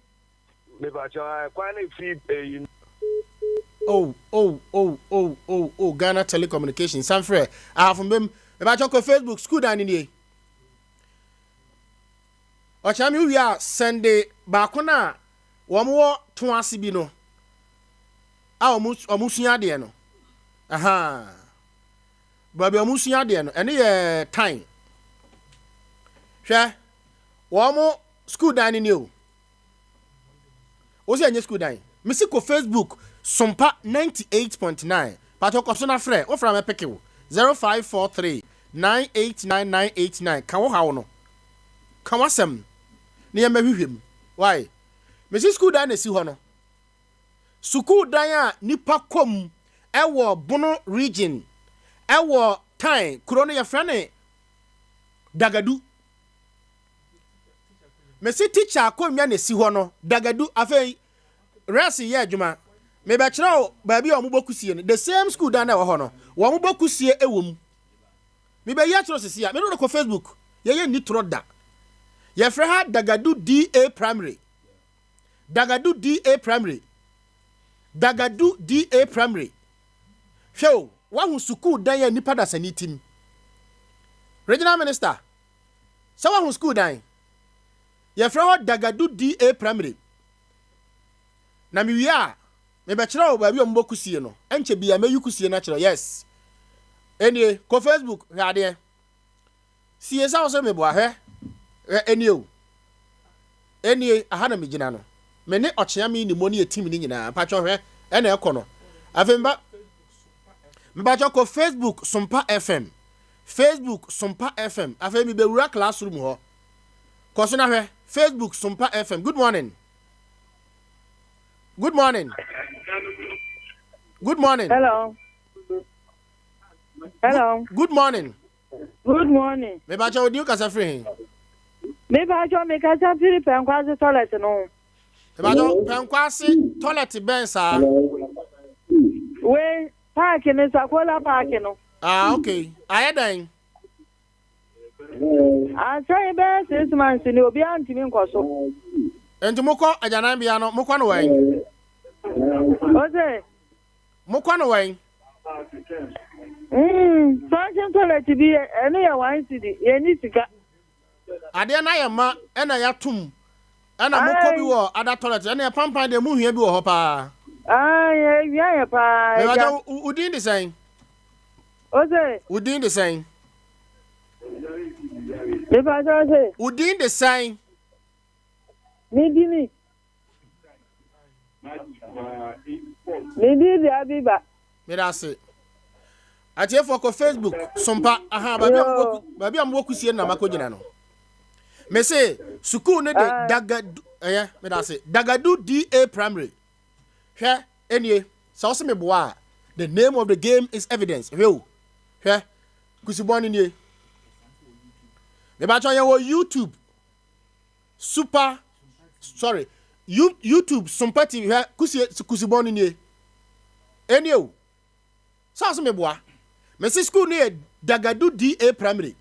Me ba cha kwan free Oh, Ghana Telecommunications. Sanfre. From them. Me ba cha ko Facebook school dining here. Ochami we are Sunday ba ko na wo mo to ase bi no. Omusua de no. Aha. Baby omusua de no. Ene ye time. Hwe. Wo mo school dining ni o. O se anye school dining. Me si ko Facebook Sompa 98.9. Pato ko so na frɛ. Wo fra me peke wo. 0543 9898989. Kan wo hawo no. Kan wasɛm. Ne ya mahwehwem. Why? Me si school dining si ho no. School dan a nipa kom ewo Bono region. Ewo time kuro no ye fra ne Dagadu. Me si teacher akomya na si ho no Dagadu afei resi ye adwuma me be kire ba bi o mo bokusie no the same school dan na wo ho no wo mo bokusie ewom me be ya kire sisi a me no ko Facebook ye ni troda ye fra ha Dagadu DA primary Dagadu DA primary Dagadu DA primary hwe wa hu school dan ya nipa da sani tim regional minister so wa hu school dan ye fra ha Dagadu DA primary na mi wi a me be kire o ba bi o mbokusie no enche bia me yukusie na kire yes enie ko Facebook hade sie sa so me bo ahwe enie o enie aha na me gina no me ne ochia me ni moni etim ni nyina pa twa hwe e na ekono afemba me ba ko Facebook Sompa FM Facebook Sompa FM afemi be wura classroom ho ko so na hwe Facebook Sompa FM. Good morning. Good morning. Good morning. Hello. Hello. Good morning. Good morning. Me ba cha odi o kasa free. Me ba cha me kasa free penkwase toilet no. Me ba cha penkwase toilet ben sa. We park ni Sakola park no. Ah okay. Ayadan. Try be 6 months ni obi antimi nkoso. Enti moko ajanan bia no moko no wan. Oze. Moko no wan. Function toilet bi ene ya wan city, ye ni sika. Ade na ya ma ena ya tum. Ena moko bi wo ada toilet ena ya pampan de mu hia bi wo ho pa. Ye wia ya pa. Me ba udin de sen. Oze. Udin de sen. Me ba cha se. Udin de sen. Ni dini. Ni di abiba. Me da se. Atie for ko Facebook Sompa aha babi am wokusie na makogina no. Me say school ne de Dagadu me da se Dagadu DA primary. Hwe enie so se me boa the name of the game is evidence. Hwe kusiboni nie. Me ba cho ye wo YouTube YouTube Sompa TV kusiboni nie. Enie o. So se me boa Messi school near Dagadu DA primary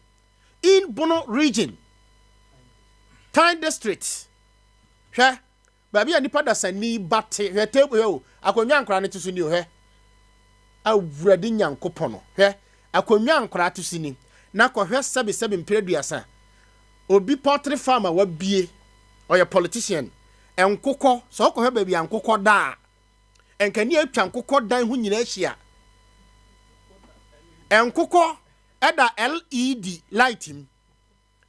in Bono region, Time district. Hwe, baby ani pada sani bate hwe table yo akonwa ankra ne tusu ni o hwe. Awurade nyankopon no. Hwe, akonwa ankra tusu ni. Na ko hwe sebe mpereduasa. Obi poultry farmer wa bie oye politician. Enkokọ so ko hwe baby ankokọ da. Enkani atwa ankokọ dan hu nyina ahia. Enkoko eda LED light him.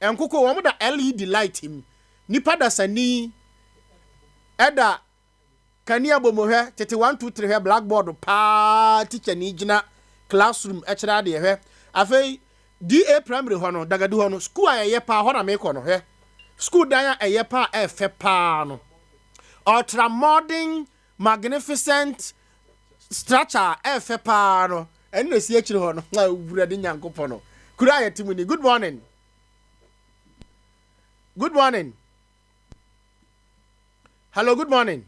Enkoko wo da LED light him. Nipa da sani eda kania bomohwe tete 1 2 3 blackboard pa teacher ni gina classroom ekira de hwe. Afei DA primary ho no Dagadu ho no school ayeye pa ho na me ko no hwe. School dan ayeye pa efe pa no. Ultra modern magnificent structure efe pa no. And no see actually hono na wurade nyankopon no kura ya timuni. Good morning. Good morning. Hello, good morning.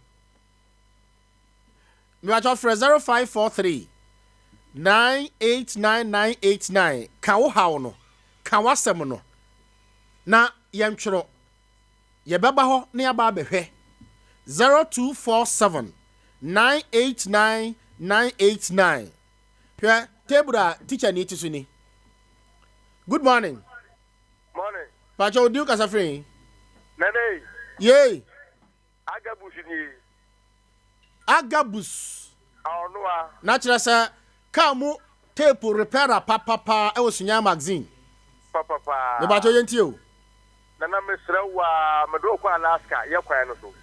Me wa for 0543 9898989 ka wo hawo no ka wasem no na yentwero ye beba ho na ya ba behwe 0247 989 989. Hwɛ table a teacher ni ti so ni. Good morning. Morning. Pacho odi kasa free. Nene. Yay. Agabus ni. Agabus. Aonwa. Natural sir, kamu tape repairer papa e wo sunya magazine. Papa. Me pacho yenti o. Nana mesra wa medo kwa Alaska ye kwan no so.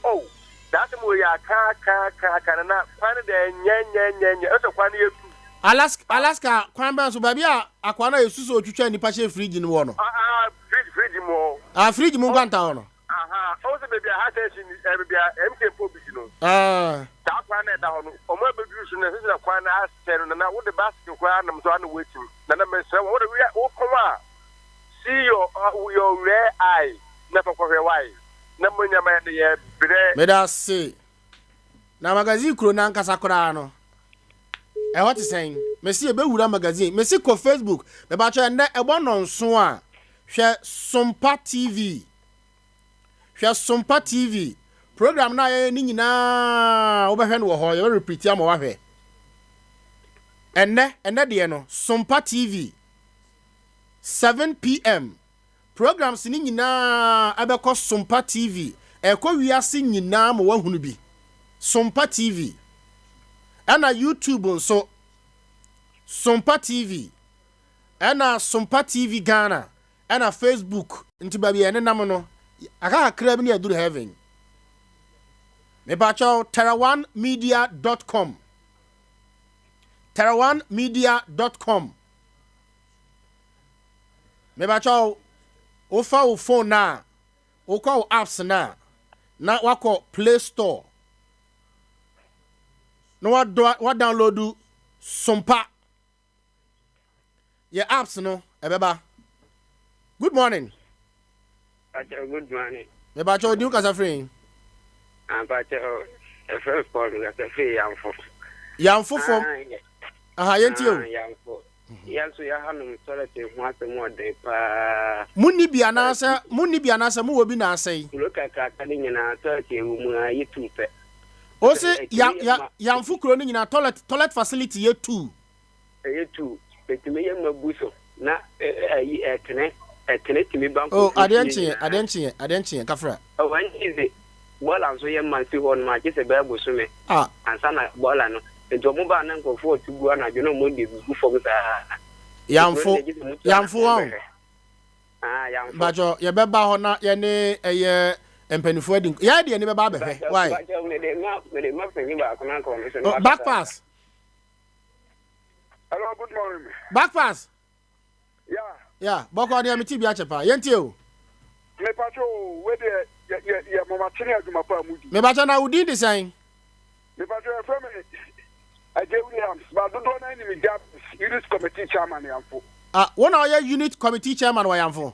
Oh, that mo ya ka na kwan de nye eso kwan ye tu. Alaska kwan ban so baby a akwa na yesuso otwitwa nipa che fridge ni wo no. Fridge mo. Fridge mo kwanta wo no. O se baby ha station baby MK Poku Piesie no. Ta kwan na da ho no. O mo baby so na se kwan na asere no na wo de basket kwan na so na wetim. Nana mesra wo de wo kwa see your rare eye never for why na munya ma de bre me da say na magazine kro na nkasa kora no e what is saying me see e be wura magazine me see ko Facebook me ba cho ende e bo no nso a hwe Sompa TV program na ye ni nyina wo be hwe no wo ho ye repeat am wo hwe enne de no Sompa TV 7 p.m. Programs ni nyina abekọ Sompa TV. Ekọ wiase nyina mo wahunu bi. Sompa TV. Ana YouTube nso Sompa TV. Ana Sompa TV Ghana. Ana Facebook. Nti baby ene nam no. Aka krab ni aduru heaven. Me bacho terawanmedia.com. terawanmedia.com. Me bacho o fa o phone na o call apps na wako Play Store no wa download Sompa your apps no ebeba. Good morning. Good morning. Me bacho odi kasa free. Bacho e first call kasa free yamfo from yenti o yamfo. Yanso ya hanum toilet ho asem de pa munni bia na asa mu obi na asai loka ka ni nyina toilet mu ayi tupe o se yamfo kro ni nyina toilet facility ye tu betime ye mabuso na ayi etene timi banko oh adenche kafra o wanji bola nso ye man si ho no ma je se ba buso me ansa na bola no nto mo ba na nkofo otugu na dwo no mo de gugu fo sa yamfo yamfo yamfo bajo ye beba ho na ye ne eye empanifo adi ya de ne beba behwe why back pass. Hello, good morning. Back pass. Yeah boko de amiti bia chepa yenti o me pacho we de ya mama chini aduma pa mudi me bacha na udi de sign me pacho from Williams, but don't know any job. Unit committee chairman, Yamfo. One of your unit committee chairman, Yamfo.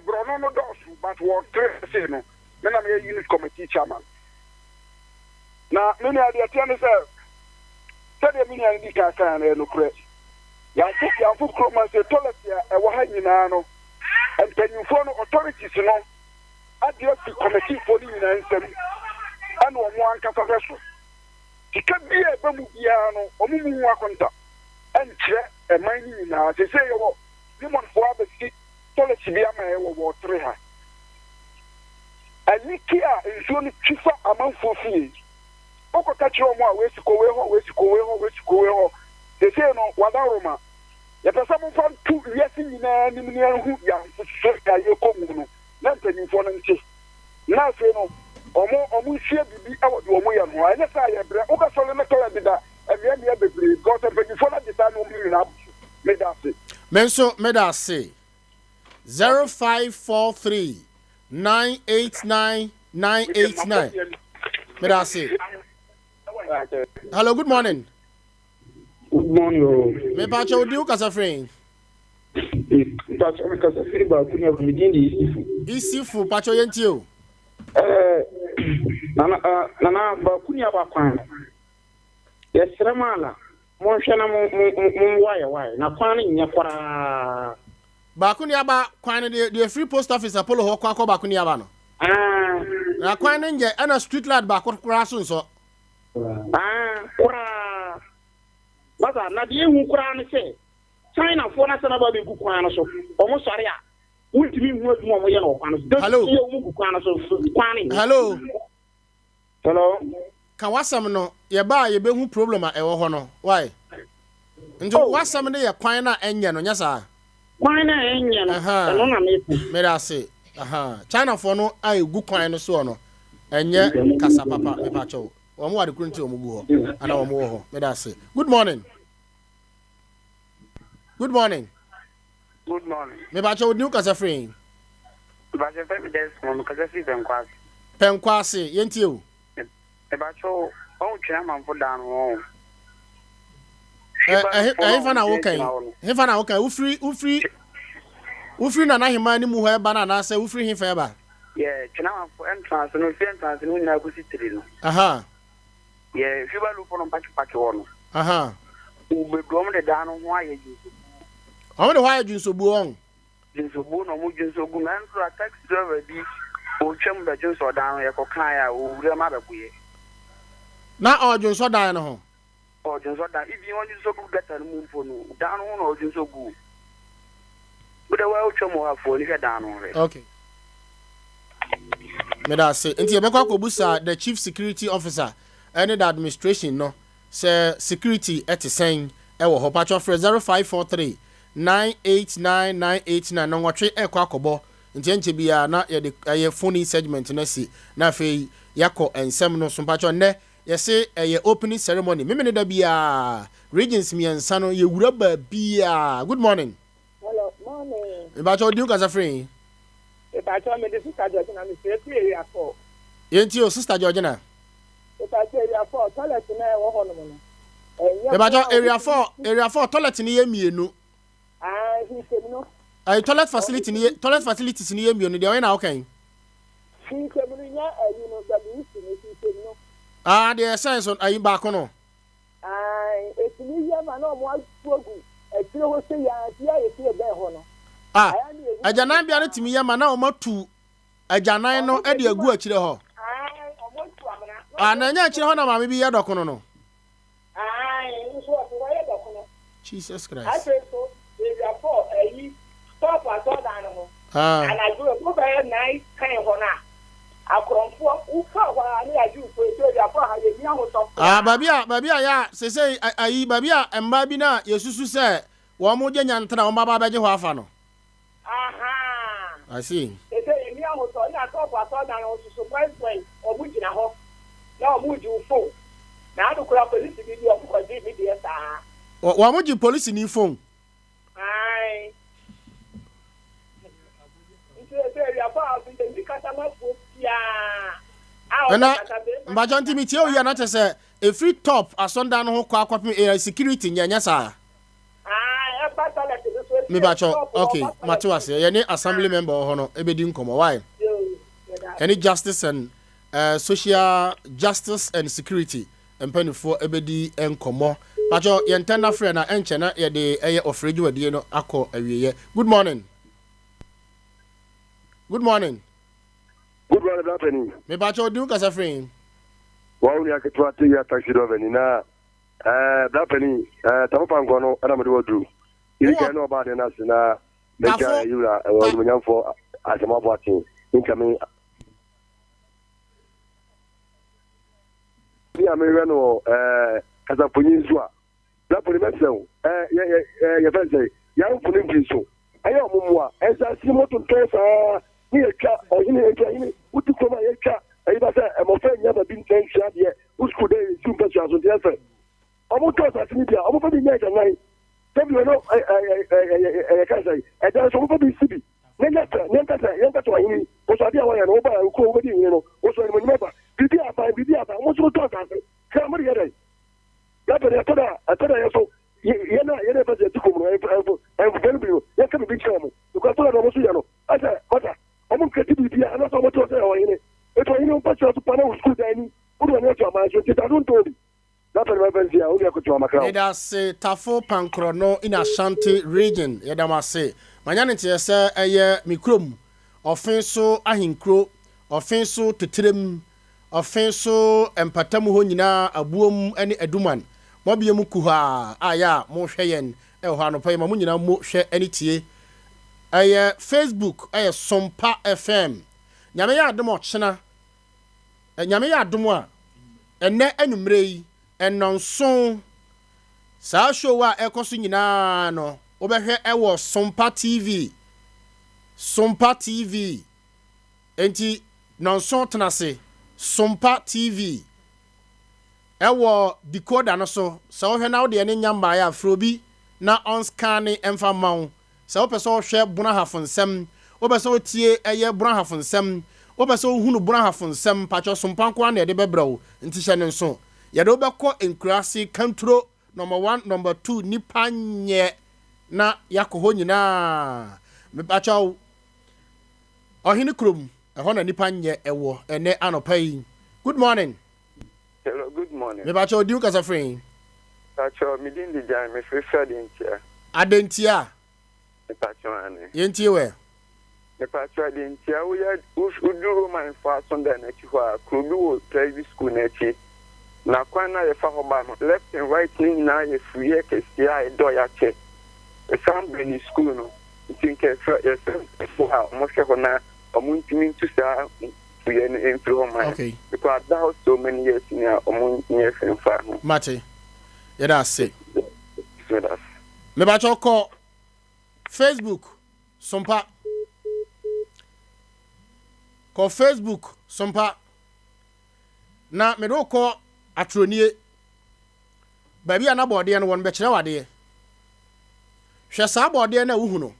Brono no dos, but what say no. Then I'm a unit committee chairman. Now, many are the attendants. Tell me, I need to can no credit. Yamfo Croma say, toilet here, a Wahanino, and can you follow authorities, you know? At the committee for the United and one Casaveso. It can be a Bamuiano or Mumuaconta and chair a mining now. They say, oh, you want for the seat, toilet Sibiama or Treha. And Nikia is only cheaper among 4 feet. Oko catch your more, West Kowe. They say, no, Wadaroma. If someone found 2 years in Nimia who young to say, I come, nothing in front of you. Now, say no. Omo share bibi awo de omo ya no anya sa ya bre o ka so le meto ya da e me bebre go to be for that time o mi na me da say menso me da say 0543 989 989 me da say hello good morning. Good morning. Me pa cho di u kasa friend pa cho me kasa friend ba ku ni ko mi di isifu pa cho yenti o nana ba kunya ba kwan yesremala mo hwena mo waye na kwan nya kwara ba kunya ba kwan de free post office Apollo ho kwa ba kunya ba no Na kwan ne nje ana street light ba kura so nso. Kura. Baba na die hu kura ne se. China for na sana ba be gu kwan no so. Omo sori a. Ultimi hu aduma mo ye no kwan no. Hello. Ye gu kwan no so kwan ni. Hello. Hello. Ka wasam no ye ba ye be hu problem a e wo ho no. Why? Njo wasam ne ye kwan na enye no nya sa. Kwan na enye no. No na me da say. China for no ai gu kwan no so no. Enye kasa papa me pa cho. Omo wa de kunti omo gu ho. Ana omo wo ho. Me da say. Good morning. Good morning. Good morning. Me ba cho new kasa free. Ba je fe des mo kasa free Penkwasi. Penkwasi yenti o. E ba cho o twa man fo dan o. Hefa na wo kan. Hefa na wo kan. Ufri na hima ni mu ho e ba na say ufri hefa e ba. Yeah, twa man fo entrance no na ku sitiri no. Aha. Yeah, fi ba lu fo no paki wo no. Aha. Ube dom de dan ho aye ji. How many why Junsobu on? Junsobu no mu Junsobu na nso a taxi driver bi o twem be Junso dan ye ko kan ya o wure ma bebuye. Na o Junso dan no ho. O Junso dan ibi won Junsobu gata no mu fo no dan ho no Junsobu. Bude wa o twem o afo ni ke dan no re. Okay. Me da say enti e be kwa kobusa the chief security officer and the administration no say security at sen e wo ho patcho for 0543 989 no watwe ekwa akobo ntienche bia na ye phone segment na si na fe yakọ ensem no so mpacho ne ye se ye opening ceremony memene da bia regions miensa no ye wura ba bia. Good morning. Hello morning. Mpacho di ukasa free. Mpacho me de sister George na me se area 4. Yenti o sister George na. Mpacho area 4 toilet na e wo ho no no. Mpacho area 4 toilet ni ye mienu. Toilet facilities ni yemi oni de o na okay. The sense on ayi ba ko no. Etini ya ma no mo agogu. Etire ho se ya dia ye tie be ho no. Ajanan bia no timi ya ma na o matu ajanan no e de agu akire ho. Na nya akire ho na ma me bi ya dokono no. Nso o so ya dokono. Jesus Christ. Stop at all and I do a good night kind of honor. I come for who I do for babia ya say ayi babia emba bi na yesusu say wo mo je nyantra wo baba beje ho afa no. I see. They say me am so na stop at all and so surprise obu gina ho. Na obu ju phone. Na do kura police bi bi obu ko di bi dey sa. Wo mo ji police ni phone. Na mbajanti mi tie o ya na chese e free top asonda no ho kwa akwapem security nyanya sa. Me bacho okay matiwase ye ni assembly member ho no ebedi nkomo why any justice and social justice and security empanifo ebedi nkomo bacho ye ntenda frɛ na enche na ye de eye ofreji wadie no akọ awieye. Good morning. Good morning. Good morning, happening. Me bacho du kasa frame. Wa uni akitwa ti ya taxi driver ni na happening tamopa ngono ana mede wodu. Ile ka no ba de na sina meka yura wo nyamfo asema bo atin. Nkame Bi amere no kasa ponyi nso a. Da poni mesew ye fense ya mfuni mfinso. Ayo mumwa esa si moto ntesa ni eka oyini eka yini utikoma eka ayiba se emofe nyaba bi ntensha de usku de super chazo de efe omo to sa tini dia omo fa bi nyaka nai tabi no kasa da so omo fa bi sibi nyaka to yini o so dia wa ya no ba ko o bi yini no o so ni meba bidi aba omo so to sa ka mo yere ya to atada ya so yana fa je tukumu en velbio ya ka bi chamo ko to no so ya no ata omo kati bi dia ana so mo to sa wa yini eto yini on pa so pana usku dani o do na to ma so ti ta don to bi na pa ma fancy a o ya ko to ma kra. It has Tafo Pankrono in Ashanti region yedama say manya ne tie se eye mikrom ofin so ahinkro offenso tetrem offenso empatamu ho nyina abuom ene aduman mo bia mu kuha aya mo hwe yen e ho anopa ma mo nyina mo hwe ene tie Facebook Sompa FM nyame ya adom ochena nyame ya adom a enne anumre yi enonso saa show a ekoso nyina no obehwe ewo Sompa TV enti nonso tenase Sompa TV ewo decoder no so so hwe na wo de ne nyamba ya afrobi na on scan emfa mawo sa wo pese wo hwe bona hafonsem wo pese wo tie eye bona hafonsem wo pese wo hunu bona hafonsem pacho sompanko na de bebrawo nti hye ne nso ye de obekọ enkurase kantro number 1 number 2 nipa nye na yakoho nyina me pacho ohini krom eho na nipa nye ewo ene anopa yi. Good morning. Hello, good morning. Me pacho diu kasa free. Pacho mi din di jan me fresh dentia. Adentia. Me pacho ane. Yentie we. Me pacho dentia we ya uduro man fa sonda na chi ho krobi wo private school na chi. Na kwana ye fa ho ba no left and right ni na ye free e kesia e do ya che. E sambe ni school no. Think e fa ye for how mo she ho na omuntimi tu sa we in through my. Okay. Because that was so many years now years in farm. Mate. Yeah, that's it. So that's. Me ba call Facebook Sompa. Call Facebook Sompa. Na me do call atronie. Baby ana body na won be kire wade. Hwe sa body na wuhu no.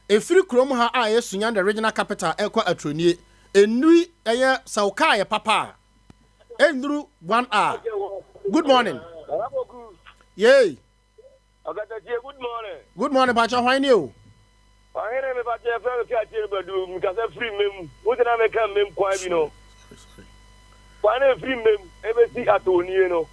Efiri krom ha a yesunya the regional capital ekwa atronie. Enui eye sauka ye papa. Endru 1 hour. Good morning. Yay. Good morning. Good morning, Pacha. How are you? I hear me Pacha from Katia Badu because I free mem. What did I make a mem quite, you know? One free mem, everything at Tony, no.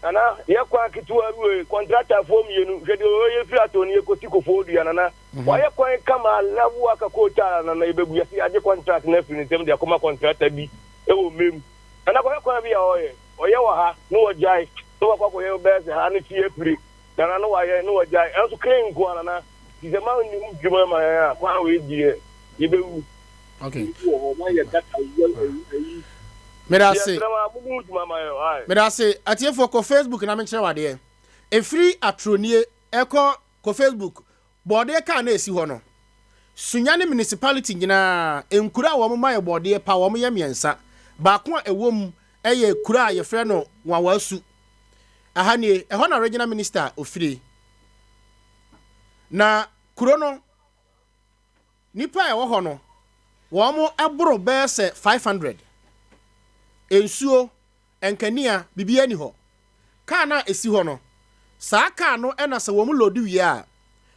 And now, you're quite to a contractor for me, you know, you free at Tony, Cotico for the Anna. Why you quite come and love work a quota and maybe we see a contract nephew in them, they come a contractor be. Oh, mem. And I'm going to be a oil. Or you are no jai. So what we have best and fear free. Then I know I know a jai. I also claim Guana. He's a man you my one way dear. You okay. May I say at here for Facebook and I'm in shower there. A free atronie echo ko Facebook. Bode ka na esi ho no. Sunyane municipality nyina enkura wo mma bode pa wo ye miensa. Ba ko ewom eye kura ye frɛ no wawasu. Ahanie eho na regional minister ofiri na kuro no nipa e wo ho no wo mo eboro be se 500 ensuo enkania bibia ni ho ka na esi ho no saa ka no e na se wo mo lodi wi a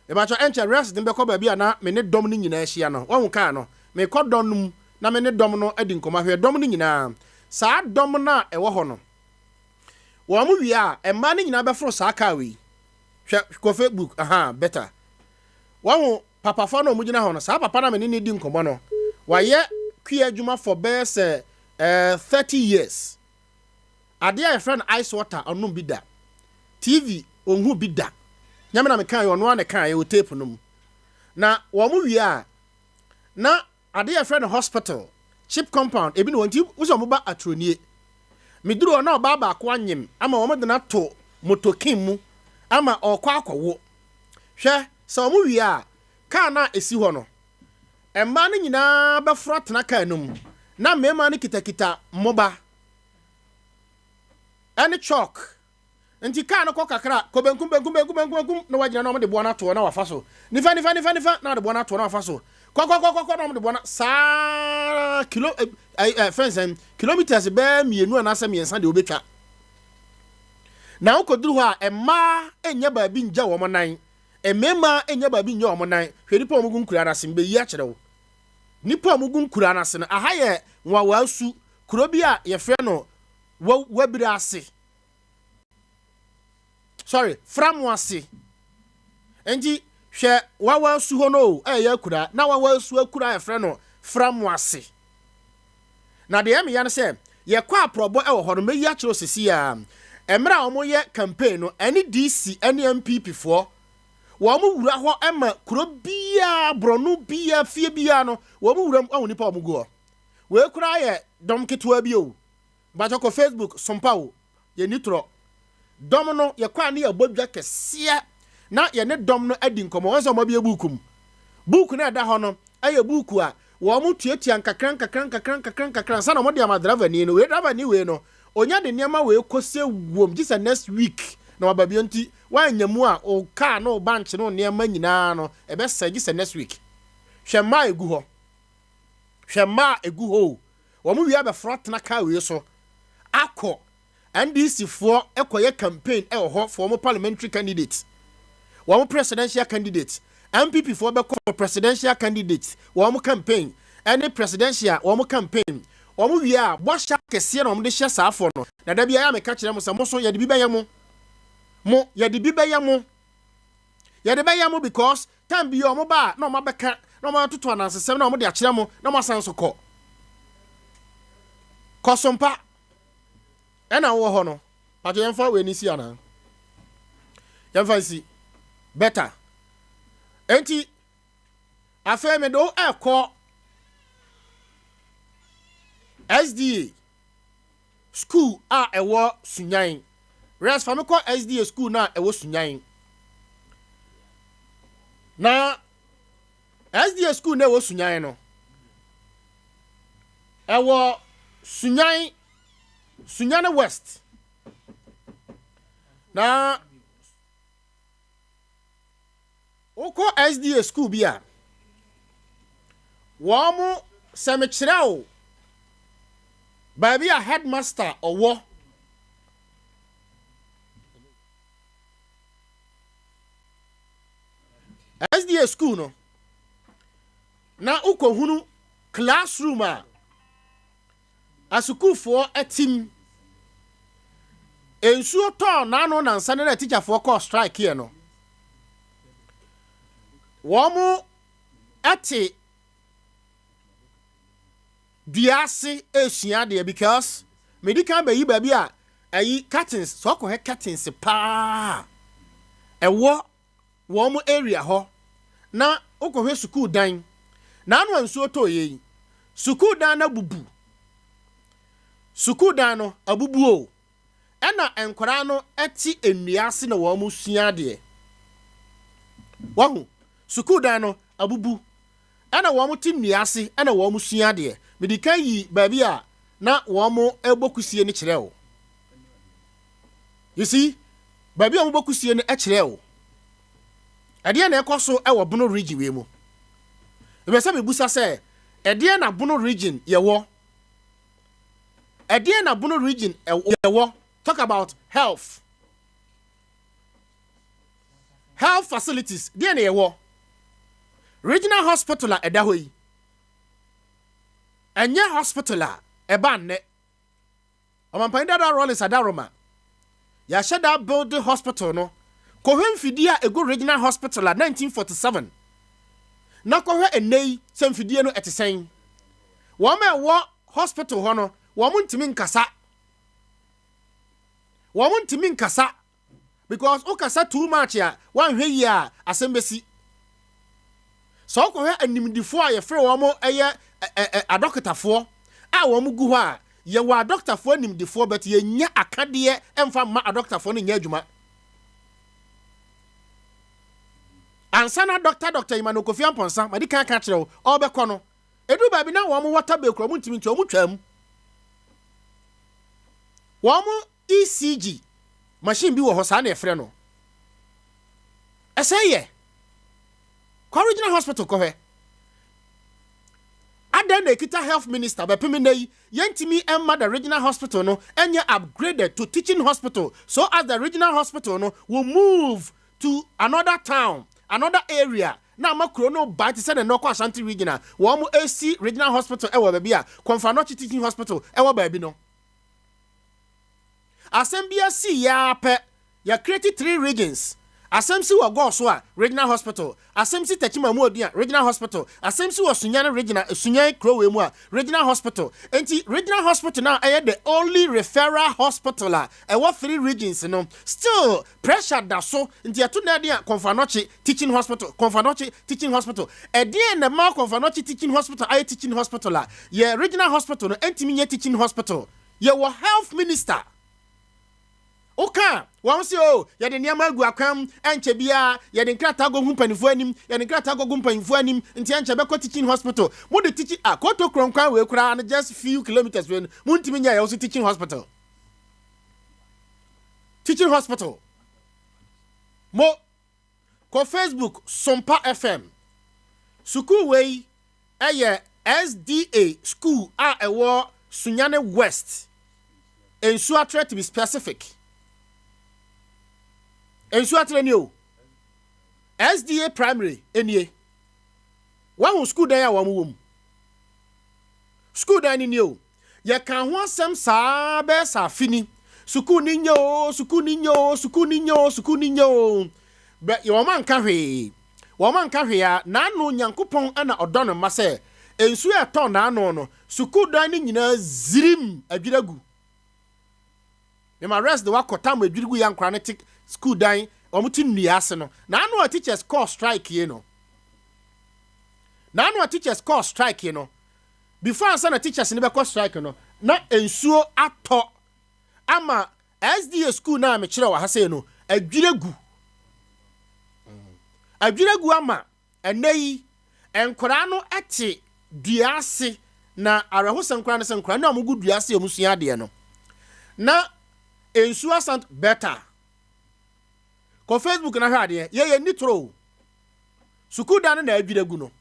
e ba cho enche resident be ko ba bia na me ne dom ni nyina ahia no wo ka no me ko dom na me ne dom no adi nkoma hwe dom ni nyina saa dom na e wo ho no wo mu wi a emma ni nyina be foro saa ka wi hwe ko Facebook better wo papa fa no mu gina ho no saa papa na me ni di nkomo no wa ye kwi adwuma for best 30 years ade a friend ice water onum bi da TV onhu bi da nyame na me kan yo no an kan ye o tape no mu na wo mu wi a na ade a friend hospital chip compound ebi no wanti uso mo ba atronie miduro na oba ba ko anyem ama wo de na to motokin mu ama okwa akwo hwe so mo wi a ka na esi ho no emma no nyina be frot na ka num na mema no kitakita moba ene chalk nti ka no kokakra ko benkum na wagina no mo de bo na to na wafa so nifa na de bo na to na wafa so ko na mo de bo na sa fence kilometers be mienu na sa miensa de obetwa na ukoduru ho a emma enya ba bi nja wo mo nan emema enya ba bi nja wo mo nan hwedipa omugun kura na sim be yi a kire wo nipa omugun kura na se no aha ye wawasu kuro bi a ye frɛ no wabiri ase sorry framwase enji hwɛ wawasu ho no ya kura na wawasu akura ye frɛ no framwase na de eme ya no se ye kwa probo e wo ho no meyi a kiro sisi a emra omo ye campaign no ene DC ene MPP fo wo mo wura ho ema kuro bia bronu bia fie bia no wo mo wura awu nipa omugo we kura ye dom ketwa bi o ba ko Facebook sompa o ye nitro dom no ye kwa ne ye bodwa kese na ye ne dom no adi nkomo won so mo bia bukum buku na da ho no aye buku a wo mo tuatua nkakran sana mo de amadrava ni no we driver ni we no onya de niam we kose wom just next week na wababio nti wanyamu a o car no bank no niam nyina no e be sagi se next week hwema egu ho wo mo wi abe front na car we so akọ NDC for ekoye campaign e ho for mo parliamentary candidate wo mo presidential candidate MPP for be presidential candidate wo mo campaign any presidential wo mo campaign wo mo wi a bo sha kese na wo mo de hye saafo no na da bia ya me ka kire mo se mo so ye de bi beye mo ye de bi beye mo because time bi yo mo ba na mo beka na mo toto anansesem na mo de akire mo na mo san so ko Sompa ena wo ho no aje yemfa we ni si ana yemfa si better enti afa me do ekọ SDA school a ewo sunyan rest fami ko SDA school na ewo sunyan na SDA school na ewo sunyan no ewo sunyan west na oko SDA school bia wo mu semechirao baby a headmaster owo SDA school no na uko hunu classroom a asukufo etim ensuo to na no na nsa na teacher for call strike here no wo mu ati diase esua de because medical bayi baby a ayi curtains so ko he curtains pa ewo wo mu area ho na ukohwe school dan na anu ansuo to yi school dan na bubu school dan no abubu o ena enkora no eti enuase na wo mu sua de wahu school dan no abubu ena wo mu ti nuase ena wo mu sua de medical yi baby a na wo mu ebokusie ni kire o you see baby a mu bokusie ni e kire o ade na ekoso e wo bono region we mu ebe se mebusa se ade na bono region ye wo ade na bono region ye wo talk about health facilities de na ye wo regional hospital a eda hoyi enye hospital a eba nne omampan dada Rollins adaroma ya sheda build hospital no kohwe mfidi a ego regional hospital a 1947 na kohwe enei se mfidi no etesen wo ma wo hospital ho no wo mu ntimi nkasa because ukasa too much ya wan hwe yi a asembesi so kohwe animdifo a ye frɛ wo mo eye adokitafo a wo mu gu ho a ye wa adokitafo animdifo but ye nya akade emfa ma adokitafo no nya adwuma ansana doctor Imano Kofi Amponsa madi kan ka kire wo obekọ no edu ba bi na wo mo water be kro mo ntimi nti o mo twam wo mo ECG machine bi wo ho sa na efre no eseye original hospital ko he adan na kita health minister be pemi nei yentimi emma the regional hospital no enye upgraded to teaching hospital so as the regional hospital no will move to another town another area na makro no ba ti se na no Ashanti regional wo mo AC regional hospital e wo ba bia Konfanochi teaching hospital e wo ba bi no asembia si ya pe ya create 3 regions Asemsi wa go so a regional hospital. Asemsi Techima mu odi a regional hospital. Asemsi wa Sunyane regional Sunyane Krowe mu a regional hospital. Enti regional hospital now the only referral hospital a what 3 regions no. Still pressure da so nti ato na dia Konfanochi teaching hospital. Konfanochi teaching hospital. E dia na ma Konfanochi teaching hospital I teaching hospital a ye regional hospital no enti nye teaching hospital. Ye wo health minister. Oka wan se o ye de niam agu akwam enche bia ye de nkrata go humpanifo anim ye de nkrata go humpanifo anim nti enche be ko teaching hospital mo de teaching koto kronkwan we kura na just few kilometers when mo ntimi nya ye also teaching hospital mo ko Facebook Sompa FM suku we eye SDA school a ewo Sunyane West ensu atre to be specific ensu atre ni o SDA primary enie wa school dan ya wa mu school dan ni o ye kan ho asem saa be sa fini school ni nyo be ye wo man ka hwe ya na anu Nyankopon ana odono ma se ensu e to na anu no school dan ni nyina zirim adwiragu me ma rest the wa kotam adwiragu ya nkra ne school dan omuti nnuase no na anu teachers call strike ye no before answer na teachers ne be call strike no na ensuo ato ama SDA school na me kire wa ha say no adwiragu ama enei enkora no ete duase na arahosan nkora ne senkora na omugu duase omusua de no na ensuo sant better ko Facebook na hwade ye nitro suku dan na adwiragu no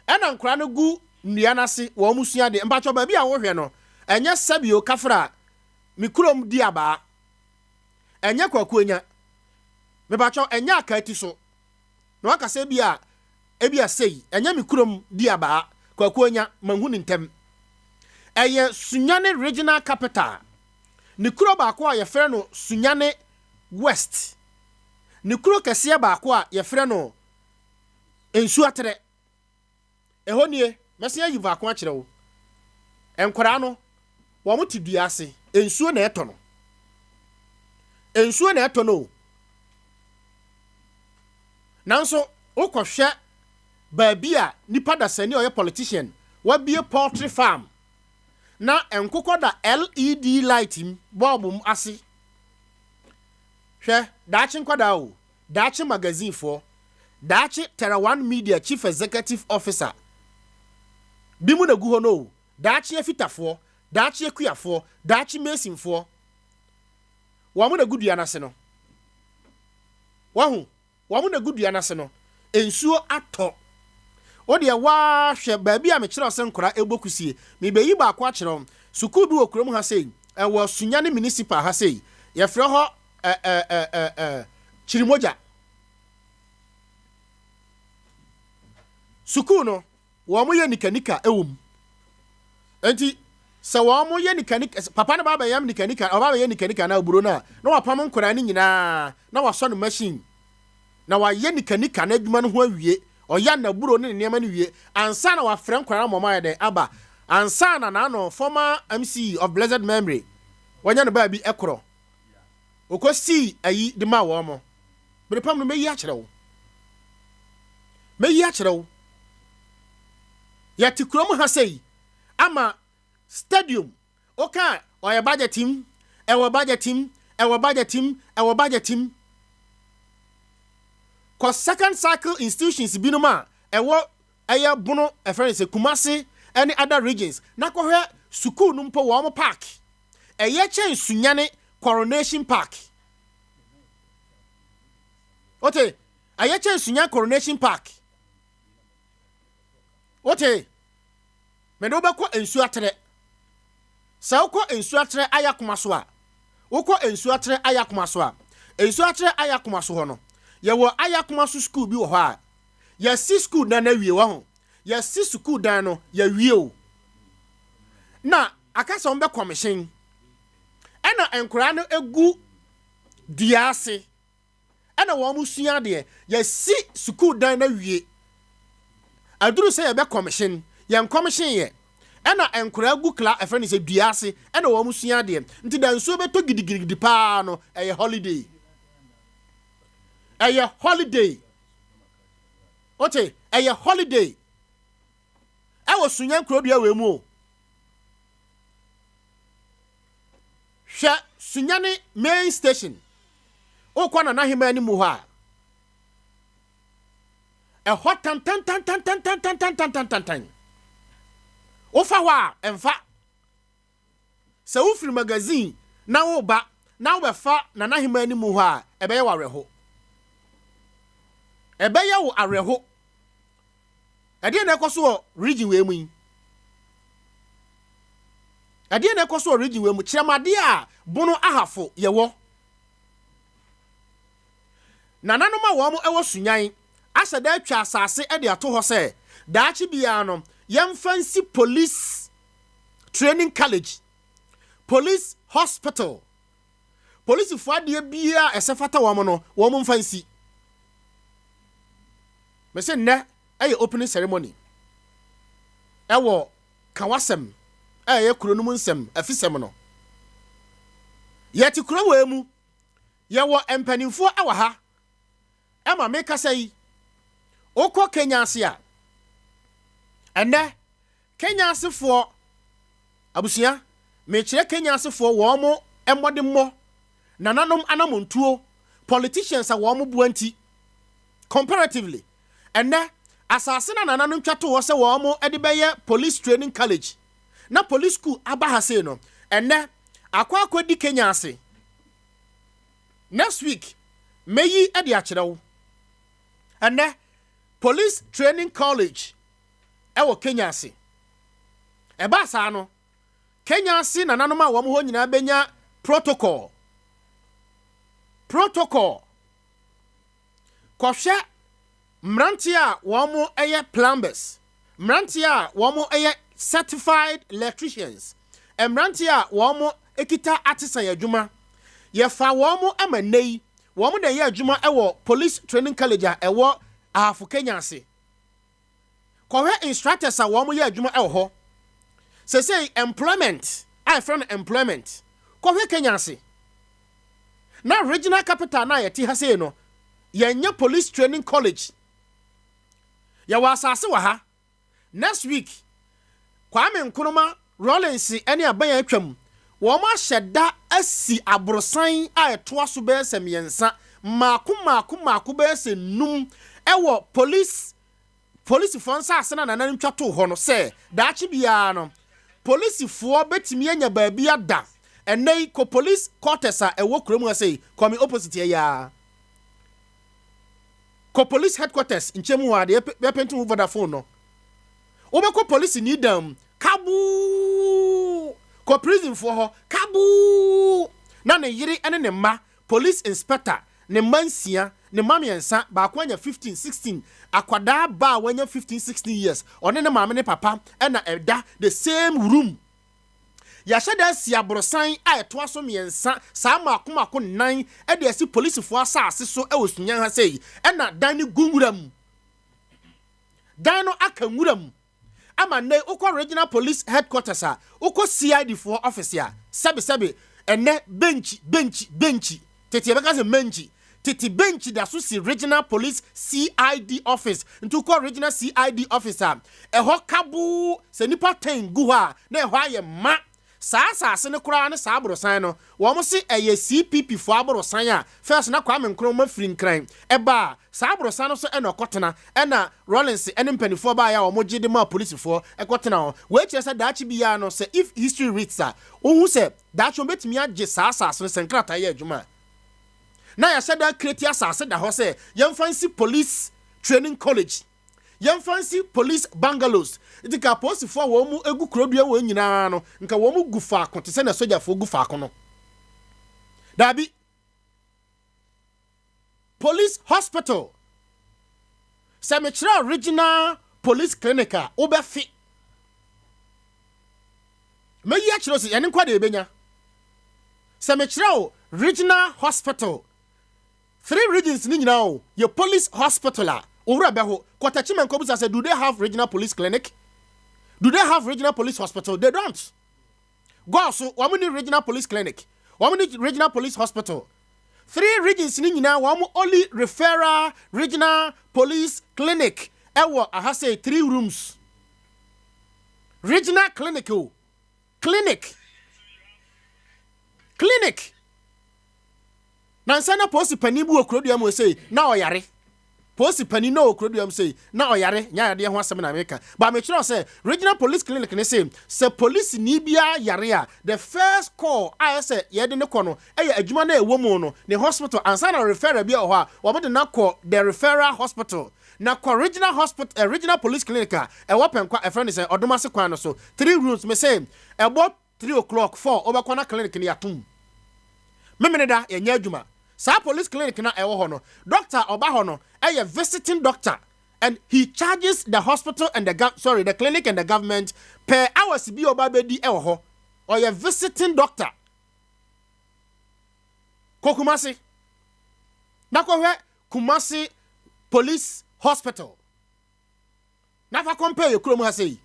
ena nkora no gu nnua nase wo musua de mbacho ba bia wo hwe no enye sabio kafra mikurom di aba enye kwakuanya mebacho enye akati so no aka se bia ebia sei enye mikurom di aba kwakuanya manhu ntem eye Sunyane regional capital ni kuro ba ko ye frɛ no Sunyane West ni kuro kese ba ko ye frɛ no ensu atere ehonie mesia yi va ko akere wo enkora no wo muti duase ensuo na eto no nanso ukɔhwɛ baabi a nipa da sani oye politician wabie poultry farm na enkokɔ da LED lighting bulb ase hwɛ daachi nkwada o daachi magazine for daachi Terra One Media chief executive officer bimu na gu ho no daachi afitafo daachi akuafo daachi mesinfo wa mu na gudu anase no wahu wa mu na gudu anase no ensuo atɔ o de wa hwɛ baabi a me kyerɛ ɔsɛ nkora ebokusie me beyi ba akwa kyerɛ sukuu bi okrom ha sei ɛwɔ Sunyane municipal ha sei ye frɛ hɔ Chirimoja sukuu no wo mo ye nikanika ewum enti se wo mo ye nikanika papa na baba yam nikanika o baba ye nikanika na oburo na wapam nkora ni nyina na waso no machine na wa ye nikanika na adwuma no ho awie o ya na buro ne nneema no wie ansa na wa frɛ nkora mama ya de aba ansa na no former MC of blessed memory wanya no ba bi ekoro okosi ayi de ma wo mo berepam no meyi a kyerɛ wo ya tikrom ha sei ama stadium oka oya budgeting ko second cycle institutions binuma ewo eya bono reference Kumasi any other regions na ko hwe school no mpo wo mo park eye chen Sunyane Coronation Park ote eye chen Sunyane Coronation Park ote me do be ko ensu atere sa ukọ ensu atere ayakoma so a ukọ ensu atere ayakoma so a ensu atere ayakoma so ho no ye wo ayakoma so school bi wo ho a ye si school na na wie wo ho ye si school dan no ye wie o na akasa on be commission ena enkura no egu diase ɛna wɔn mo sua deɛ yɛsi school dan na wie aduru sɛ yɛbɛ commission yɛn commission yɛ ɛna nkora gu kla ɛfɛ ne sɛ dua ase ɛna wɔn mo sua deɛ nti da nsuo bɛtɔ gidigidi paa no ɛyɛ holiday ote ɛyɛ holiday ɛwɔ sunya nkora dua wɔ mu o hwɛ sunya ne main station okwa na nahema ni mu ha ɛhɔ tan ofa hɔ a ɛmfa sɛ wofiri magazine na woba na wobɛfa na nahema ni mu ha ɛbɛyɛ wareho ɛbɛyɛ wo areho ɛdeɛ na ɛkɔ so wɔ region wei mu yi ɛdeɛ na ɛkɔ so wɔ region wei mu kyerɛmade a bono ahafo yɛwɔ nananom a wɔn ɛwɔ sunyan ahyɛ da atwa asase ɛde ato hɔ sɛ daakye biara no yɛmfa nsi police training college police hospital polisifoɔ adeɛ biara ɛsɛ fata wɔn no wɔn mfa nsi mɛsɛ nnɛ ɛyɛ opening ceremony ɛwɔ kawasɛm ɛyɛ kuro no mu nsɛm afisɛm no yɛte kuro wɔ mu yɛwɔ mpanimfoɔ ɛwɔ ha ɛma meka sɛ yi okɔ Kenya ase a ɛnɛ Kenya asefoɔ abusua mekyerɛ Kenya asefoɔ wɔn mo ɛmmɔde mmɔ nananom anamontuo politicians a wɔn mo buanti comparatively ɛnɛ asase na nananom twa to hɔ sɛ wɔn mo ɛde bɛyɛ police training college na police school aba ha sei no ɛnɛ akɔ di Kenya ase next week meyi ɛde akyerɛ wo ɛnɛ police training college ɛwɔ Kenya ase ɛba saa no Kenya ase nananom a wɔn hɔ nyinaa benya protocol kɔhwɛ mmeranteɛ a wɔn ɛyɛ plumbers mmeranteɛ a wɔn ɛyɛ certified electricians mmeranteɛ a wɔn ekita atesa yɛ adwuma yɛfa wɔn ama nnɛ wɔn na yɛ adwuma ɛwɔ police training college a ɛwɔ ahafo Kenya ase kɔhwɛ instructors a wɔn yɛ adwuma ɛwɔ hɔ sɛsɛ employment a yɛfrɛ no employment kɔhwɛ Kenya ase na regional capital na yɛte ha sei no yɛnyɛ police training college yɛwɔ asase wɔ ha next week Kwame Nkrumah Rollins ɛne aban atwam wɔn ahyɛ da asi aborosan a ɛtoa so bɛyɛ sɛ mmiɛnsa maako bɛyɛ sɛ num ɛwɔ polisifoɔ nsase na nananom twa to hɔ no sɛ daakye biara no polisifoɔ bɛtumi anya baabi ada ɛnɛ yi kɔ police quarters a ɛwɔ kurom ha sei kɔmi opposite ya kɔ police headquarters nkyɛn mu hɔ adeɛ bɛpɛnti mu Vodafone no wobɛkɔ police ni dam kabu kɔ prison for hɔ kabu na ne yere ene ne mma police inspector ne mansia ne mamiensa baako anya 15-16 akwadaa ba wanya 15-16 years ɔne ne maame ne papa ɛna ɛda the same room yɛhyɛ da si aborosan a ɛtoa so mmiɛnsa saa maako nan ɛde asi polisifoɔ asase so ɛwɔ sunyan ha sei ɛna dan ne gunwura mu dan no aka nwura mu ama ne ukɔ regional police headquarters a ukɔ CID for office a sɛbe ɛnɛ bench tete yɛbɛka sɛ menchi tete bench da so si regional police CID office nti ukɔ regional CID office a ɛhɔ kabu sɛ nipa 10 gu hɔ a na ɛhɔ ayɛ ma saa asase ne koraa ne saa aborosan no wɔn se ɛyɛ CPP fo aborosan a first na Kwame Nkrumah firi nkran ɛba saa aborosan no so ɛna ɔkɔtena ɛna Rollins ɛne mpanimfoɔ baa ya wɔn gye de ma polisifoɔ ɛkɔtena hɔ wɔn akyerɛ sɛ daakye bi ya no sɛ if history reads a ohun sɛ daakye wɔn betumi agye saa asase no sɛ nkrataa yɛ adwuma na yɛhyɛ da kreti asase da hɔ sɛ yɛmfa nsi police training college yɛmfa nsi police bungalows iti ka polisifoɔ wɔn mu egu kurodua wɔn nyinaa no nka wɔn mu gu faako te sɛ na sogyafoɔ gu faako no dabi police hospital sɛ mekyerɛ regional police clinic a wobɛfi mɛyi akyerɛ sɛ yɛne nkwa de ɛbɛnya sɛ mekyerɛ regional hospital 3 regions ni nyina your police hospital owura beho Kotachiman Kobusa said, do they have regional police clinic? Do they have regional police hospital? They don't. Go so one need regional police clinic. One need regional police hospital. 3 regions ni nyina one only referral regional police clinic. Ewo I say 3 rooms. Regional clinic clinic. Nansana posi panibu okroduam we say na oyare. Posi pani no okroduam say na oyare nya yade ho asem na America. But me sure say regional police clinic ne say police ni bia yare a the first call I say yede ne kono eye adwuma na ewo mu no ne hospital ansana referral bia ho a wo de na call the referral hospital. Na regional hospital regional police clinic e wapenkwa e friend say odomase kwan no so 3 rooms me say about 3 o'clock 4 obekwana clinic ne yatum memeneda enya adwuma sa police clinic na e wo ho no doctor oba ho no a visiting doctor and he charges the hospital and the clinic and the government per hours bi oba bedi e wo ho or a visiting doctor Kokumasi na kohwe Kumasi police hospital nafa compare your krom ha sei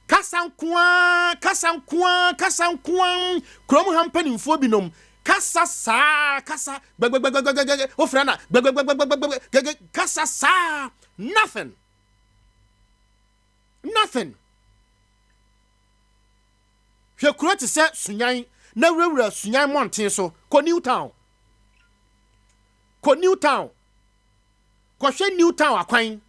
kasankwa krom ha mpanimfo binom kasa ofrana kasa nothing hwe kuro te se sunyan na wura sunyan mountain so ko New Town ko hwe New Town akwan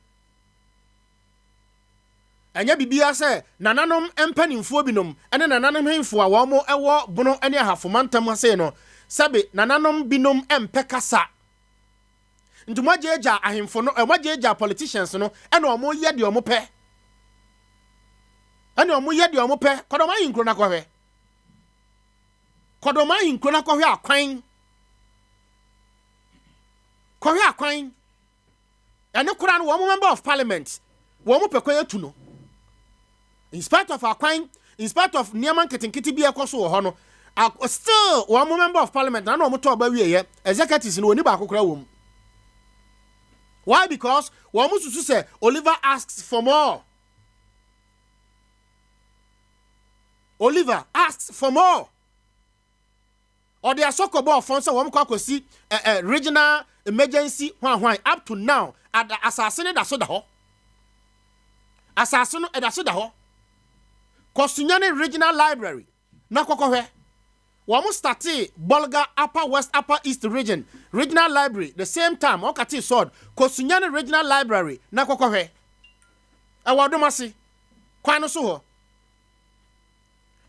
anya bibia se nananom empanimfo binom ene nananom henfo a wo mo ewo bono ene ahafomantam ase no sabe nananom binom empekasa ntumajeja ahemfo no majeja politicians no ene omo ye de omo pe kodoma yinkro na kohwe akwan ene kura no wo member of parliament wo mo pekwa etu no in spite of akwan in spite of niaman ketinkiti bi ekoso wo ho no still one member of parliament na no mo to ba wieye executives no oni ba akokora wom. Why? Because one mususu say Oliver asks for more. Or they are so called funds one kwa see regional emergency hwan up to now at the assassin da so da ho. Assassin da so da ho. Kosunyane regional library na kokohwe. Wamu started Bolga Upper West Upper East region regional library the same time okati sword Kosunyane regional library na kokohwe. Awadomasi kwano so ho.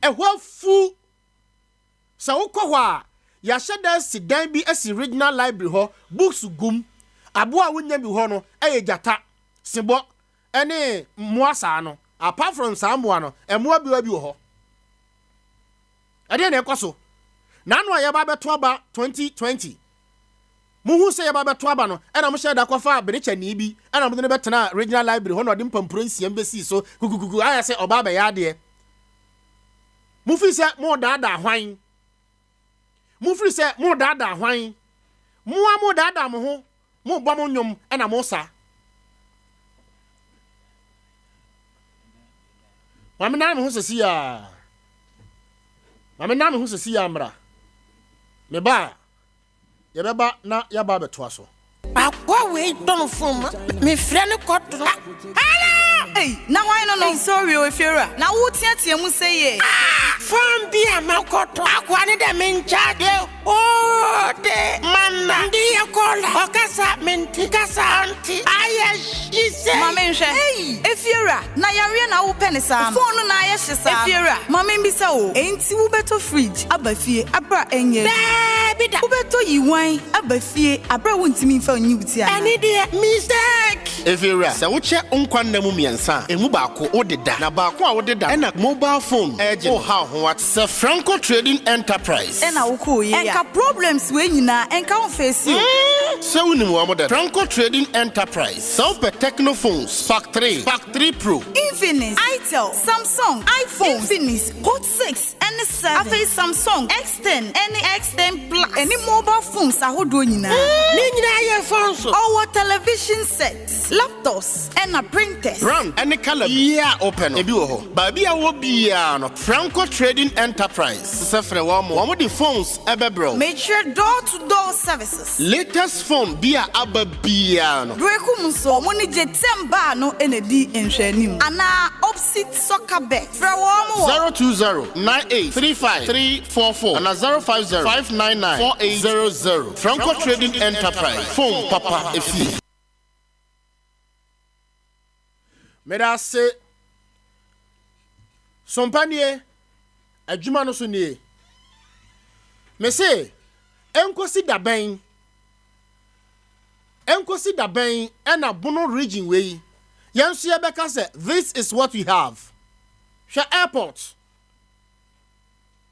Ehwa fu sa ukohwa ya sheda sidan bi esi regional library ho books gum aboa wonya bi ho no jata sibo ene muasa no apart from samboa no emoa bi wa ho ade na ekoso na no ya ba beto aba 2020 muhu se ya ba beto aba no ena mo sheda kofa berecha ni bi ena mo ne betena regional library ho no de mpampronsia mbesi so kukukuku aya se oba ba ya de mufi se mo dada hwan mufiri se mo dada hwan mo dada mo ho mo bɔ mo nyom ena mo sa mame na me ho sesi ya mra me ba ye beba na ya ba beto aso akwa we don fun me frɛ ne kɔtro hey na why no sorry o fiera na wo tiatia mu say ye fun bi amakoto akwa ne de men charge o de manna ndi yakola okasa menti kasa anti aye shise mama nhwe hey efiera na yare na wo pene sa phone na aye hye sa efiera mama mbisa o enti wo beto fridge abafie abra enye bida wo beto yiwan abafie abra wo ntimi mfa onyibuti a ani de mistake efiera se wo che nkwan na mu miensa emu baako wo deda na baako a wo deda ena mobile phone eje o ha ho what se Franco Trading Enterprise ena wo ko ye enka problems we nyina enka wo face Sewuni Muhammad Franco Trading Enterprise. Sompa Technophones Pack 3 Pro. Infinix, Itel, Samsung, iPhone, Infinix, Hot 6, and 7. Afi Samsung, X10, any X10 Plus, any mobile phones ahodoɔ nyinaa. Ne nyinaa yɛ phones. Our television sets, laptops, and a printers. Brand any color. Yeah, open. Ebi wo ho. Baabi a wo bia no Franco Trading Enterprise. Sefre wo mo the phones ebe bro. Make sure door-to-door services. Latest phone bia aba bia no. Brekum so mo ni jetemba no enedi nhwanim. Ana opposite soccer bet. Fra wo mo 020-9835-344 and 050-599-4800. Franco Trading Enterprise. Phone Papa Efi. Meda se Sompanie adwuma no so nie. Me say enkosi daben ena bono region we yanso ye beka say this is what we have. Hwe airport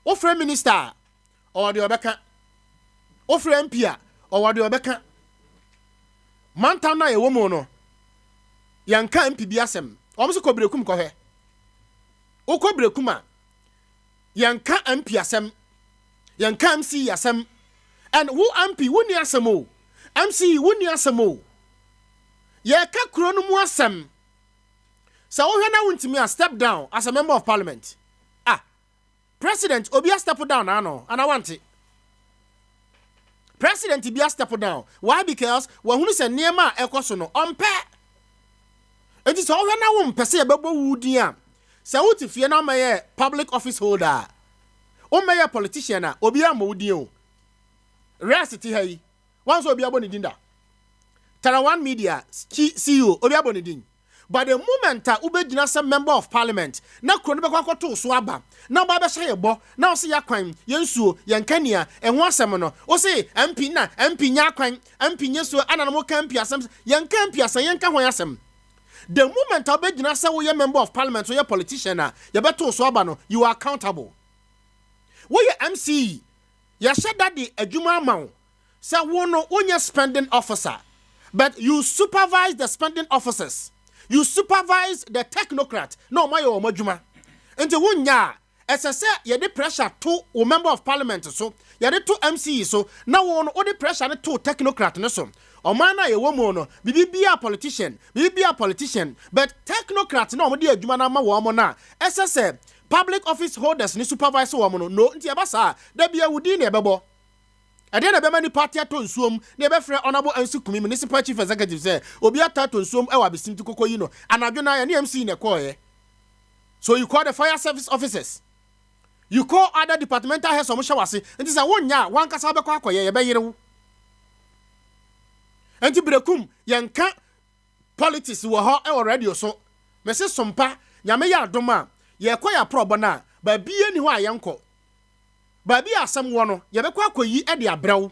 ofre minister or the obeka ofre MP or the obeka mantam na ye wo mu no yanka MP bi asem omso kobrekum ko he okobrekum a yanka MP asem yanka MC asem and who MP woni asem o MC woni asem o ye ka kuro no mu asem so wo hwe na wontimi a step down as a member of parliament president obi a step down na no and I want it president bi a step down why because wo hunu se niema ekoso no ompe enti so wo hwe na wo mpese ye bebo wudi a se wo ti fie na ma ye public office holder o ma ye politician a obi a ma wudi o rest ti hai once obi aboni dinda Tarawan Media CEO obi aboni din. But the moment ubegina some member of parliament na kro no bekwa kwato so aba na ba be hye bo na o se yakwan yensuo yankania enho asem no o se MP na MP nya kwan MP nyesuo ana no mo kan MP asem yanka MP asem yanka hwan asem. The moment ubegina say we member of parliament we politician na ye beto so aba no you are accountable. We MC ya sheda di adwuma amaw say wo no onya spending officer but you supervise the spending officers. You supervise the technocrat. No, my omajuma. Ente wunya. As ye de pressure to a member of parliament so. Ye de to MC so. Now on all the pressure to technocrat no so. O mana ye woman no. Bibi be a politician. But technocrat no mo di adwuma na ma wo mo na. As public office holders ni supervise wo mo no. Nti abasa. Da bia wudi na ebebo. Ade na be mani party ato nsuom na be frɛ honorable Ansu Kumi municipal chief executive say obi atato nsuom e wa besim ti kokko yi no anadwo na ya ne MC ne call ye. So you call the fire service officers, you call other departmental heads omo hwase nti say wonya wan kasa be kwa akoye ye be yerewu enti brekum yanka politics wo ho e wo radio so me se sompa nyame ya adoma ye kwaya probo na ba bie ni ho ayenko Baby asem wo no ye bekwa akoyi e de abrew.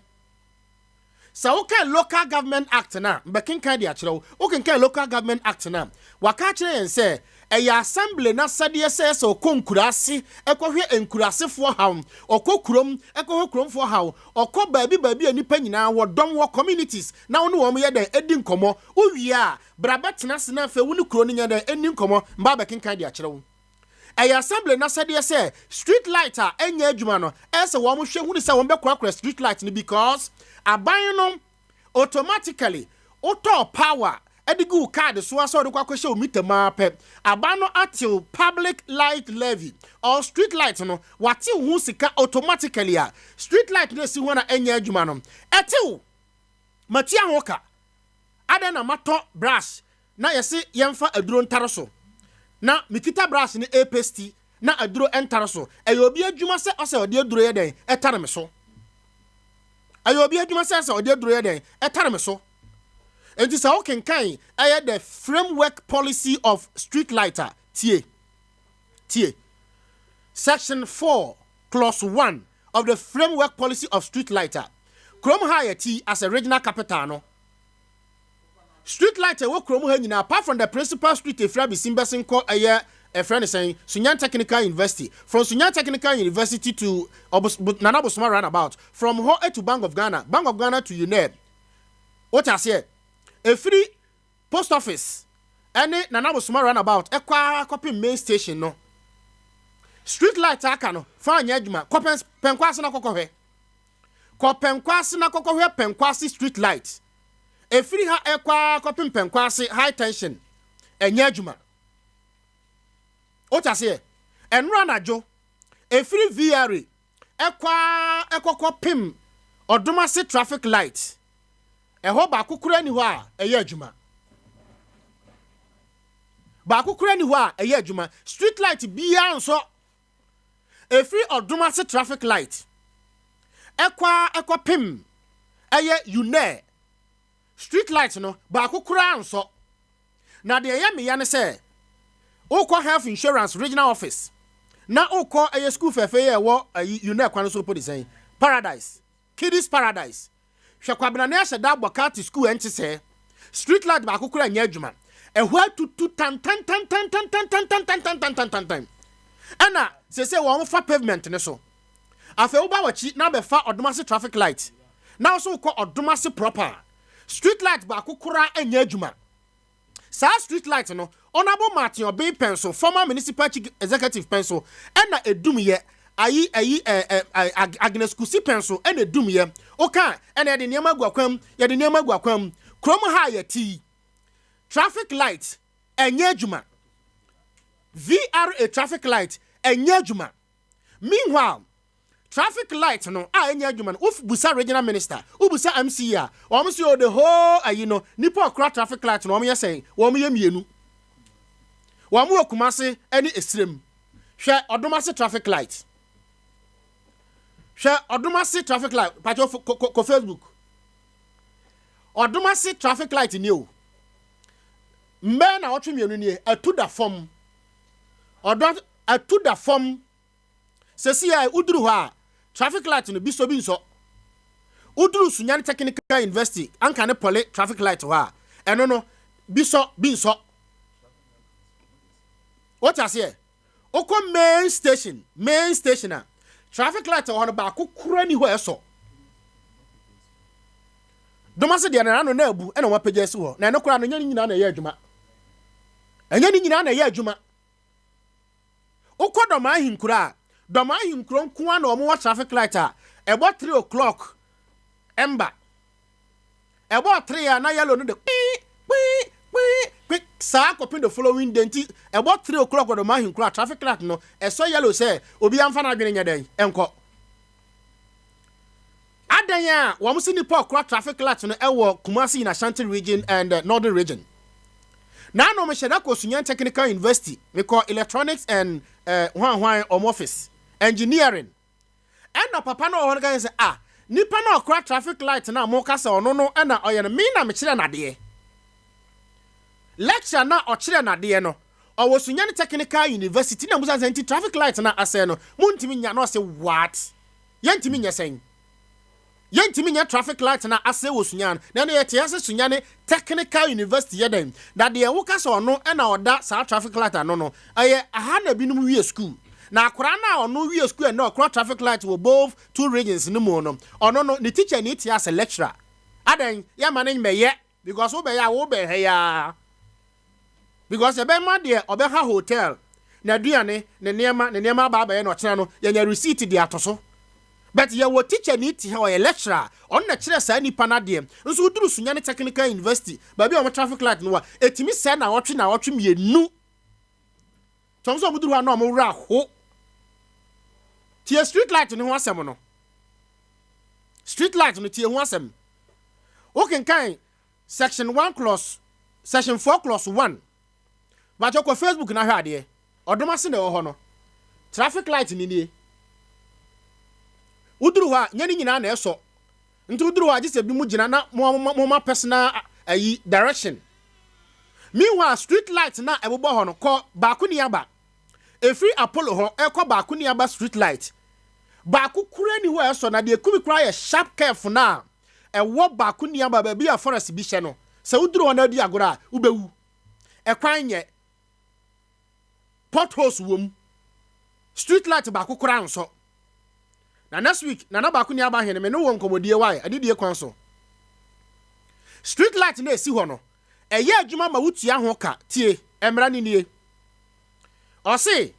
Sa wo kan local government act na bekenkan de akyerew. Wo kan local government act na waka akere yen se eya assembly na sade se se okonkurase ekohwe enkurasefo haw okokurom ekohwe kuromfo haw okọ baby anipa nyina wo dom wo communities na wo no wo ye den edi nkomo wo wi a brabetena se na fe wo ni kuro ni nya den eni nkomo mba bekenkan de akyerew. Ay assembly na said say street lighter enya adwuma no ese wo mo hwe hu ni say wo be kwakra street light ni because aban no automatically auto power edigu card so aso de kwakwa hwe meter ma pe aban no atil public light levy or street light no wati hu sika automatically a street light no si ho na enya adwuma no etil matia hoka ada na mato brush na yesi yemfa aduro ntare so na mikita brush ni apesti na aduro entare so ayobi adwuma se ose ode aduro ye den etare me so ayobi adwuma se ode aduro ye den etare me so enti sa o kenkan aye the framework policy of street lighter tie section 4 clause 1 of the framework policy of street lighter krom hayati as a regional capital no street light we krom ha nyina apart from the principal street efra bisimbesin ko aye a friend is saying Sunyan Technical University, from Sunyan Technical University to Nana Bosma roundabout, from Ho to Bank of Ghana to UNEB. What I say? A free post office. Any nana was small runabout. Ekwa copy main station no. Street light aka no. Fa nya adwuma. Ko penkwase na kokohwe. Ko penkwase na kokohwe penkwase street light. A free ha ekwa copy penkwase high tension. Enya adwuma. What I say? En run ajo. A free VRA. Ekwa pim. Odomase traffic light. Eho ba kukura ni ho a eye adwuma. Ba kukura ni ho a eye adwuma. Street light bia nso. E free Odomase traffic light. Ekwa pim. Eye une. Street light no ba kukura nso. Na de eye me ya ne se. Oko health insurance regional office. Na oko eye school fefe ye wo une kwa no so po design. Paradise. Kiddies Paradise. Hwekwabena na yɛ da bokati school enti sɛ street light ba kokura nya adwuma. Ehwa tutu tan. Ana sese wo fa pavement ne so. Afa wo ba wachi na be fa Odomase traffic light. Na so ko Odomase proper. Street light ba kokura anya adwuma. Sa street light no Honorable Martin Obey Penso, former municipal chief executive Penso, ana edumye Agnes Kusi Penso ene dumye oka ene de niam aguakwam ye de niam aguakwam krom ha ye ti traffic light enye adwuma VRA traffic light enye adwuma. Meanwhile traffic light no enye adwuma uf busa regional minister ubusa MC a wo so the whole no nipa okra traffic light no wo ye sen wo ye mienu wo mo Kumase ene esrem hwe Odomase traffic light. Share Odomase traffic light. Pacho ko Facebook. Odomase traffic light ni o. Mbe na otwe mienu ni atu da form. Atu da form. Sesi ya uduru ha traffic light no biso bi nso. Uduru Sunyani Technical University anka ne pole traffic light ha. Eno no biso bi nso. What I say? Oko main station a traffic light on ba kokura ni ho eso Domase de na no na abu e na wapaje si ho na eno kura no nya ni nyina na ye adwuma enya ni nyina na ye adwuma Oko doma ahinkura nko na omo wa traffic light a ebo 3 o'clock ember ebo 3 a na yellow no de quick sa kopin the following day nti about 3 o'clock or the man kura traffic light no so yellow say obi amfa na adwene nya den enko adan ya wo mo sini pa kura traffic light no ewo Kumasi in Ashanti region and northern region na no me sheda ko Sunyani Technical University we call electronics and home office engineering and no papa no ho ga say nipa na kura traffic light na mo kasa ono no na oye no me na me kire na de lecture na ochire na de no owo Sunyani Technical University na musa senti traffic light na ase no muntimi nya na say what yentimi nya sen yentimi nya traffic light na ase wo Sunyani na no yete ase Sunyani Technical University yeden that de wo kasa ono na oda sa traffic light no aye aha na binum wie school na akora na ono wie school na okra traffic light wo both two regions no mo no ono no the teacher ni tia as lecturer adan ya manage meye because wo be ya wo be he ya because ebe ma de obeha hotel na duane ne niema baba ye no kire no ye nya receipt de atoso but ye wo teacher ni ti ha ye lecturer on na kire sa nipa na de nso uduru Sunyani Technical University ba bi o traffic light no wa etimi se na wotwe mienu tonso buduru ha na o mo wura ho tie street light ni ho asem no street light no tie ho asem o kan section 1 clause section 4 clause 1 ba jo ko Facebook na hwa ade Odomase na ho no traffic light ni nie uduru ha nyani nyina na eso nti uduru ha gise bi mu gina na mo personal direction meanwhile street light na ebobo ho no ko ba ku ni aba e free Apollo ho e ko ba ku ni aba street light ba ku kura ni ho eso na de kumi kura ye sharp careful na e wo ba ku ni aba ba bi a forest bi hye no se uduru ho na di agora ubewu e kwan nye potholes wom street light ba ku kura nso na next week na ba ku ni aba hene me no won komodie why adidie kwan so street light na esi ho no eye adwuma ma wutua ho ka tie emra ni nie or say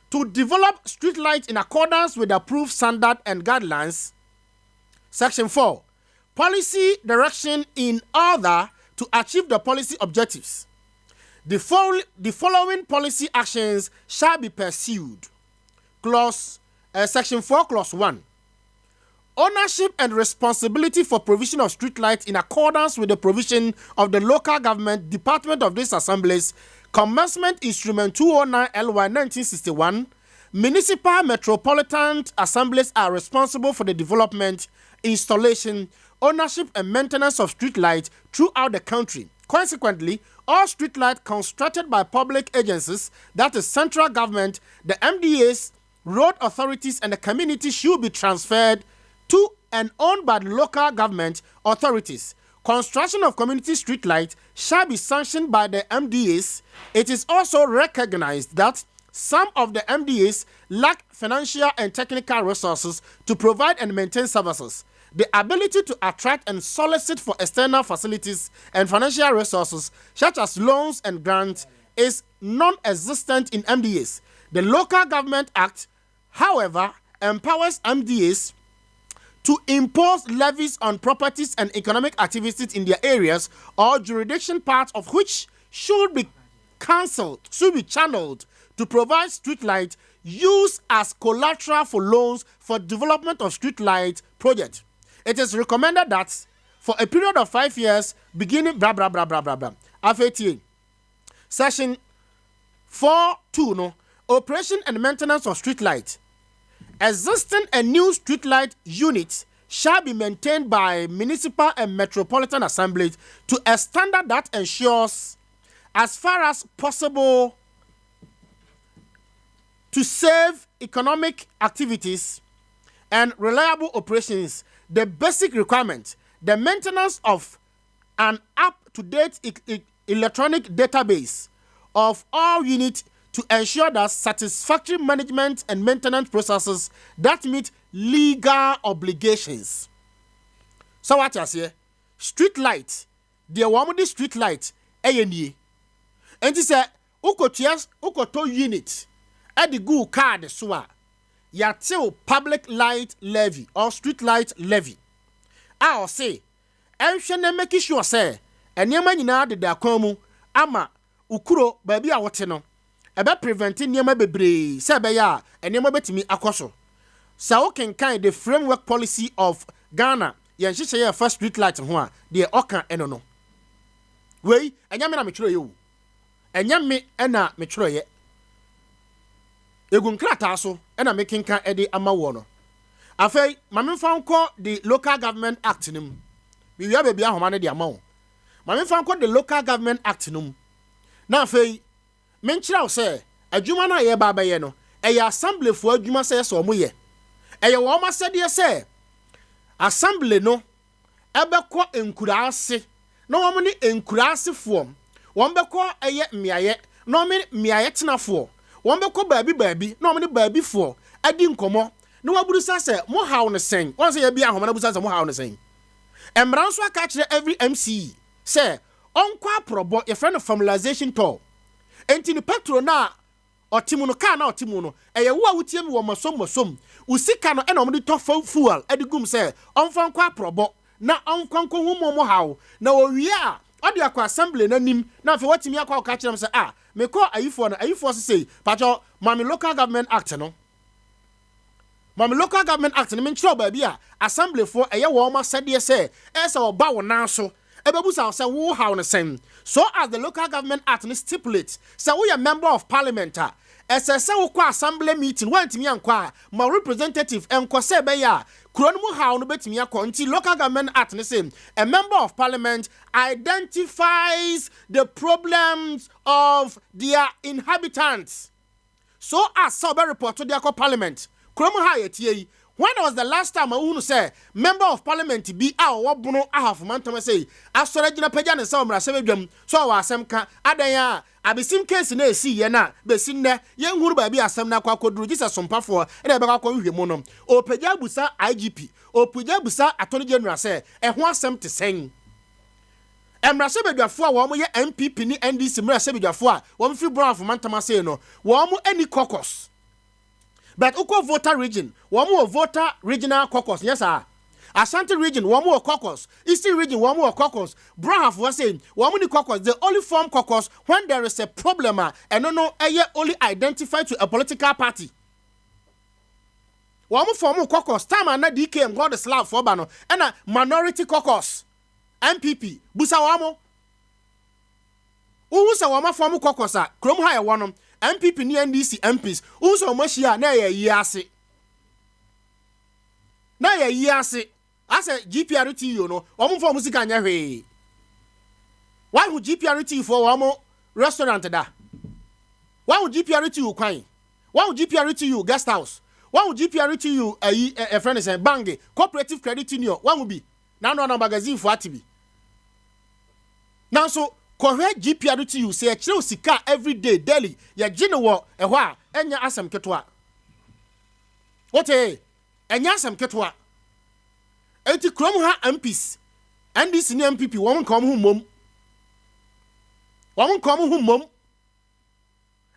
to develop street light in accordance with approved standard and guidelines. Section 4 policy direction in order to achieve the policy objectives. The following policy actions shall be pursued. Section 4 clause 1 ownership and responsibility for provision of street lights in accordance with the provision of the local government department of these assemblies. Commencement Instrument 209 LY 1961. Municipal metropolitan assemblies are responsible for the development, installation, ownership, and maintenance of street lights throughout the country. Consequently, all street lights constructed by public agencies, that is central government, the MDAs, road authorities, and the community should be transferred to and owned by the local government authorities. Construction of community street lights shall be sanctioned by the MDAs. It is also recognized that some of the MDAs lack financial and technical resources to provide and maintain services. The ability to attract and solicit for external facilities and financial resources, such as loans and grants, is non-existent in MDAs. The Local Government Act, however, empowers MDAs to impose levies on properties and economic activities in their areas or jurisdiction, parts of which should be channeled to provide street light used as collateral for loans for development of street light project. It is recommended that for a period of 5 years, beginning blah blah blah blah blah blah. FATA. Section 4.2 no operation and maintenance of street light. Existing and new street light units shall be maintained by municipal and metropolitan assemblies to a standard that ensures, as far as possible, to save economic activities and reliable operations. The basic requirement, the maintenance of an up-to-date electronic database of all units to ensure that satisfactory management and maintenance processes that meet legal obligations. So what you say? Street light, the one street light, and he said, ukoto unit, at the good card swa, yatil public light levy or street light levy. I'll say, and shall make sure say, and yaman na de da komu, ama, ukuro, baby, a wateno. About preventing nyama bebre sebeya and nyama betimi akoso. Sa can the framework policy of Ghana yan first street light ho de oka eno no. Wei anyame na metro ye wo. Anyame na metro ye. Egun krata so na mekinka ede ama wo no. Afei mamemfa nko the Local Government Act nim. Mi wi abia ahoma ne de ama wo. Mamemfa nko the Local Government Act nim. Na afei menchira say adwuma na ye baba ye no eya assembly fo adwuma say so mo ye eye wo ma sede say assembly no ebekọ enkurase na wo ne enkurase fo wo mbekọ eye miaye na wo miaye tenafo wo mbekọ baabi na wo ne baabi fo adi nkomo na waburu say mo hawo ne sen won say ye bia ahoma na busa say mo hawo ne sen emran so aka kire every MC say onko aprobo ye friend formalization tool. Enti ni petrol na otimu no car na otimu no eye wo a wutie mi wo masom usika no e na omde to fuel edigum say onfa nkwa probo na onkonko hu mo hawo na owie a ode akwa assembly na nim na afa watimi akwa ka kire say me ko ayifo say pacho mami Local Government Act no mami Local Government Act no menchiro ba bia assembly for eye wo ma sade say ese oba wo na so ebebusa say wo hawo ne sen. So as the Local Government Act stipulates, so we are member of parliament. As a assembly meeting, went to me and my representative and Kose Beya, Kronmu how no bet me until Local Government Act same. A member of parliament identifies the problems of their inhabitants. So as Sober report to their parliament, Kronmu Hayet. When was the last time I want to say member of parliament be our bono half man say as regina pejan and some rasebem so our semka adaya abisim case na see ye na besin ne ye huru ba bi asem na kwakoduru Jesus Sompa for e na be kwakwa hwemu no o peja busa IGP o peja busa attorney general say e ho asem te sen Emrase bedwafo a wo mo ye MPP ni NDC mrase bedwafo a wo mfi brown for mantama say no wo mo any caucus but uko voter region wo mo voter regional caucus yes sir Ashanti region wo mo caucus Eastern region wo mo caucus brown was saying wo mo ni caucus they only form caucus when there is a problem and no only identified to a political party. Wo mo form caucus time na DK and God is love for ba no and a minority caucus MPP busa wamo uhusa wama form caucus a krom ha ye wonom MPP ni NDC MPs uhusa wama hia na ye yiase asa GPRT you no wamo form sika nya hwe why hu GPRT for wamo restaurant da why hu GPRT you kwan why hu GPRT you guest house why hu GPRT you a friend is bank cooperative credit union why hu bi na no magazine for atibi now so kohwe GPRT you say kire sika every day daily ya gine wo ehwo a enya asem ketwa wote enya asem ketwa enti krom ha MPs NDC ni MPP won kom hu mom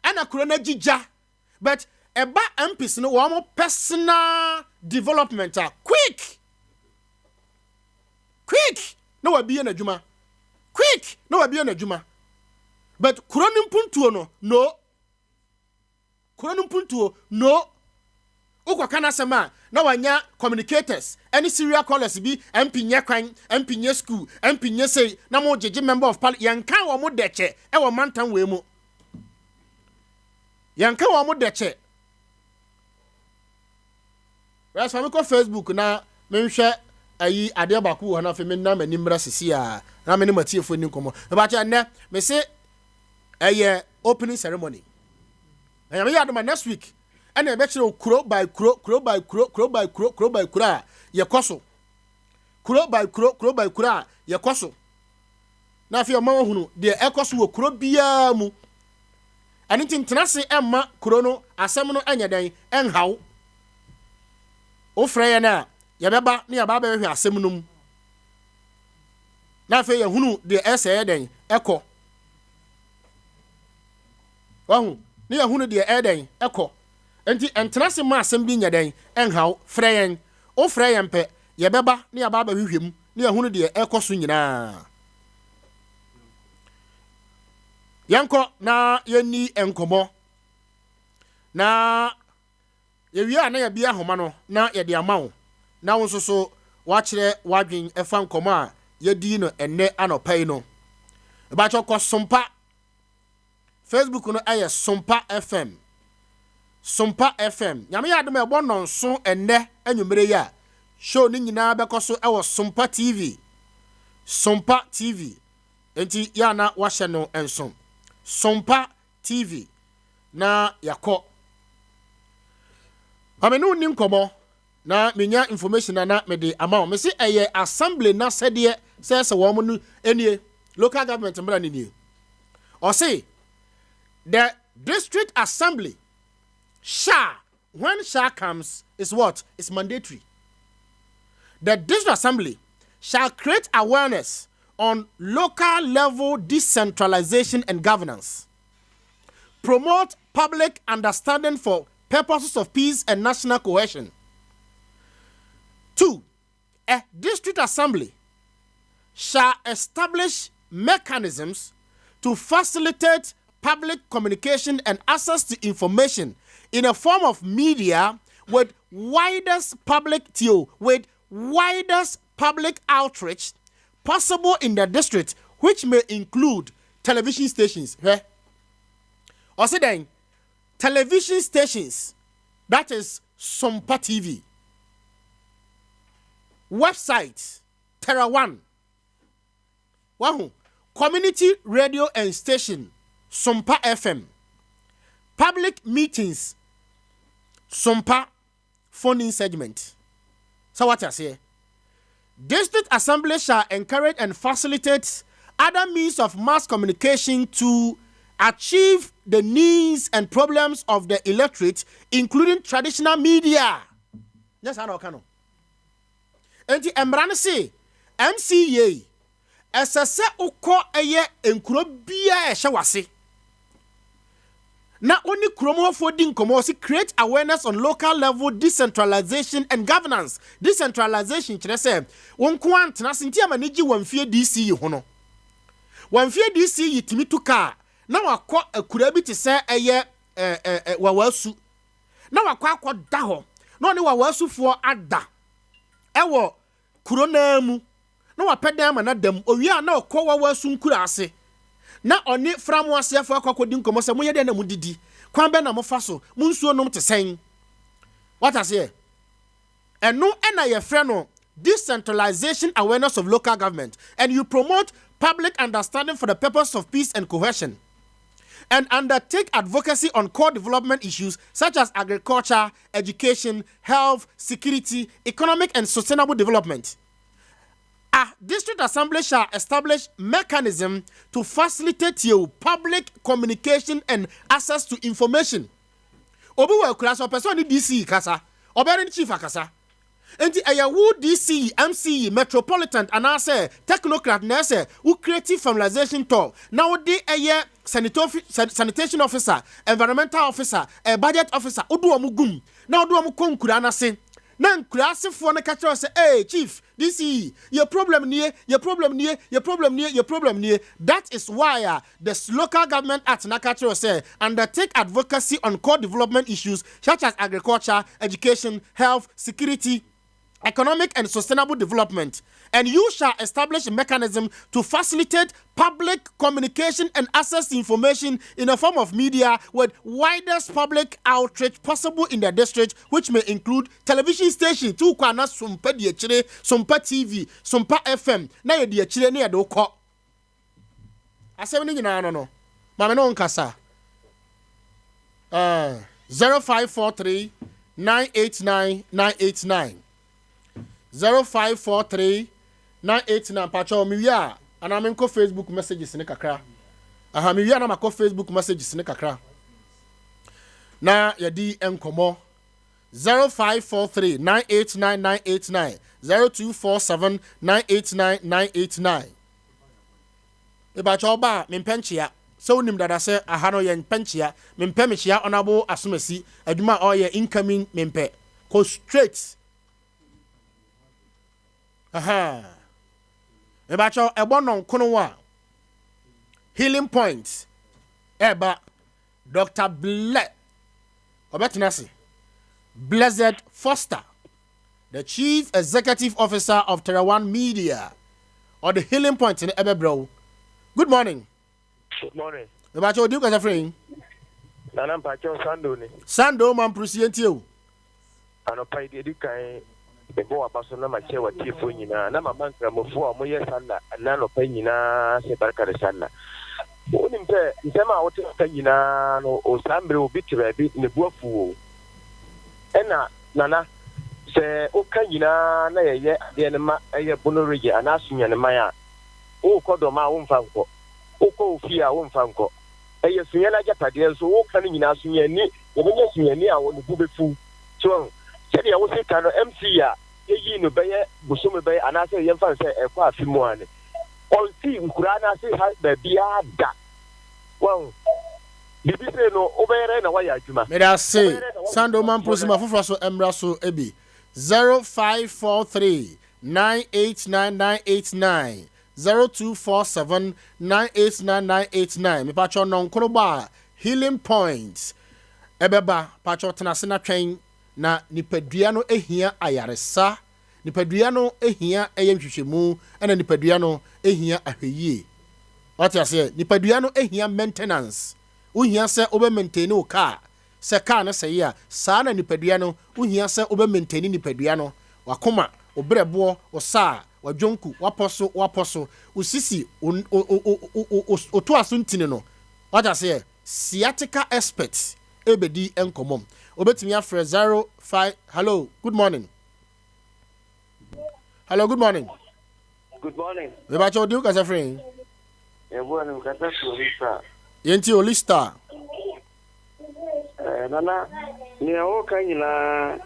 ana korona jija but eba MPs no wo personal development quick no wa biye na djuma quick no wa biye na djuma but korona mpuntuo no ukwa kana sema na wanya communicators any serial callers bi MP nya kwan MP nya school MP nya say na mo jeje member of parliament yanka wo mo deche e wo mantan we mu yanka wo mo deche wes fa me ko Facebook na me hwe ayi ade ba ku ho na fe me na mani mra sisi a na me ne matiefo ni komo e ba cha ne me say eye opening ceremony and me yadoma next week and e be kire kuro by kuro ye koso kuro by kuro ye koso na fi o ma hunu de e koso wo kuro bia mu ani tintenase emma kuro no asem no anya dan enhaw o frɛ na ye beba na ye ba ba hwe asem no mu na fi ye hunu de ese dan ekɔ wahu ni ye hunu de eden ekɔ enti entenase ma asem bi nya dan enhaw frɛ yen o frɛ yen pɛ ye beba na ye ba ba hwehwem na ye hunu de ekɔ so nyina yanko na yeni enkomo na ye wi na ye bia homa no na ye de amawo na wo so wa kire wadwen efa nkomo a ye di no enne anopai no e ba choko Sompa Facebook no aye Sompa FM nyame ya de me bo no nso enne anwumere ya show ni nyina bekoso e wo Sompa TV enti ya na wa hye no enso Sompa TV na yakɔ amenu ni nkomo na menya information na me de ama me se eye assembly na sɛdeɛ sɛ wo mo no enie local government mbra ni nie or say the district assembly when comes is what is mandatory. The district assembly shall create awareness on local level decentralization and governance, promote public understanding for purposes of peace and national cohesion. 2. A district assembly shall establish mechanisms to facilitate public communication and access to information in a form of media with widest public outreach possible in the district, which may include television stations. Also then, television stations, that is Sompa TV. Website, Terra One. Community radio and station, Sompa FM. Public meetings, Sompa phone-in segment. So what I say? District Assembly shall encourage and facilitate other means of mass communication to achieve the needs and problems of the electorate, including traditional media. Yes, I know. Enti embrane say MCA ɛsɛ ukɔ ɛyɛ enkuro bia ɛhyɛ wase na oni kromofo di nkomo si create awareness on local level decentralization and governance. Decentralization kyerɛ sɛ wonko antena senti amanigi wamfie DC ho no wamfie DC yitimi tuka na wakɔ akura bi te sɛ ɛyɛ wawasu na wakɔ akɔda hɔ na ɔne wawasufoɔ ada ɛwɔ kuro na mu na wapɛdan ma na dam owia na ɔkɔ wawasu nkura ase na ɔne framo aseafo akɔkɔdi nkomo sɛ moyɛ dɛ na mudidi kwan bɛ na mofa so munsuo nom te sɛn what I say ɛno ɛna yɛfrɛ no decentralization awareness of local government, and you promote public understanding for the purpose of peace and cohesion, and undertake advocacy on core development issues such as agriculture, education, health, security, economic and sustainable development. A district assembly shall establish mechanism to facilitate your public communication and access to information. Obi wa class or person DC kasa, obere chief akasa. Enti ayawu DC, MC, metropolitan and ase technocrat na ase who creative formalization tool. Now de aye sanitation officer, environmental officer, budget officer, odu omugum. Now odu omukonkura na se. Na nkurasefo na catch us say, hey chief, this is your problem near. That is why the local government act na catch us say undertake advocacy on core development issues such as agriculture, education, health, security, economic and sustainable development, and you shall establish a mechanism to facilitate public communication and access to information in a form of media with widest public outreach possible in the district, which may include television station, tu kwana Sompa diechire, Sompa TV, Sompa FM, na ye diechire ne do ko. Asem ni nyina no. Mama no nkasa. 0543 989 989 0543 989 pacho miwia ana menko Facebook messages ne kakra aha miwia na mako Facebook messages ne kakra na yadi enkomo 0543 989 989 0247 989 989 ebacho ba mempenchia so unim dada se aha no yen penchia mempemechia onabo asomasi adwuma oye incoming mempe go straight. Aha. Ebacho ebonon konowa. Healing Point. Eba Dr. Blessed Foster, the Chief Executive Officer of Terawan Media, or the Healing Point in Ebebro. Good morning. Good morning. Ebacho do ka friend. Nana Pacho Sando ni. Sando man present you. Anopa idi kai bebo abaso na mache wa tifo nyina na mamanka mofo amoye sala na no pa nyina se barka de sala oni mpe nsema wote ka nyina no o sambre obi tira bi ne buafu ena nana se o ka nyina na ye de ne ma eye bonorege ana sunya ne maya o kodo ma wo mfa nko o ko ofi a wo mfa nko eye sunya na japade so wo ka nyina sunya ni wo benya sunya ni a wo ne bubefu so sɛdeɛ wo se ka no MC a yɛyi no bɛyɛ bosom bɛyɛ anaasɛ yɛmfa sɛ ɛkɔ afi mu ane ɔnti nkura anaasɛ ha baabiaa da wɔn bibi sɛ no wobɛyɛrɛ na woayɛ adwuma meda se sando man prosima foforɔ so mmra so ebi 0543 989 989 0247 989 989 mepatwɔ nɔnkoro ba Healing Point ɛbɛba patwɔ tenase na twɛn na nipadua no ehia ayaresa, nipadua no ehia ehwehwemu, ena nipadua no ehia ahweye. What you say? Nipadua no ehia maintenance. Uhia se obe maintain o car. Se car na se ya, sa na nipadua no uhia se obe maintain nipadua no. Wakoma, obrebo, osa, wajonku, waposo, usisi oto asuntine no. What you say? Sciatica expert ebedi enkomom. Obetimi afre 05. Hello, good morning. Hello, good morning. Good morning. We ba cho diu ka friend. Bueno, kata Olista. Yenti Olista. Nana ni o kanyina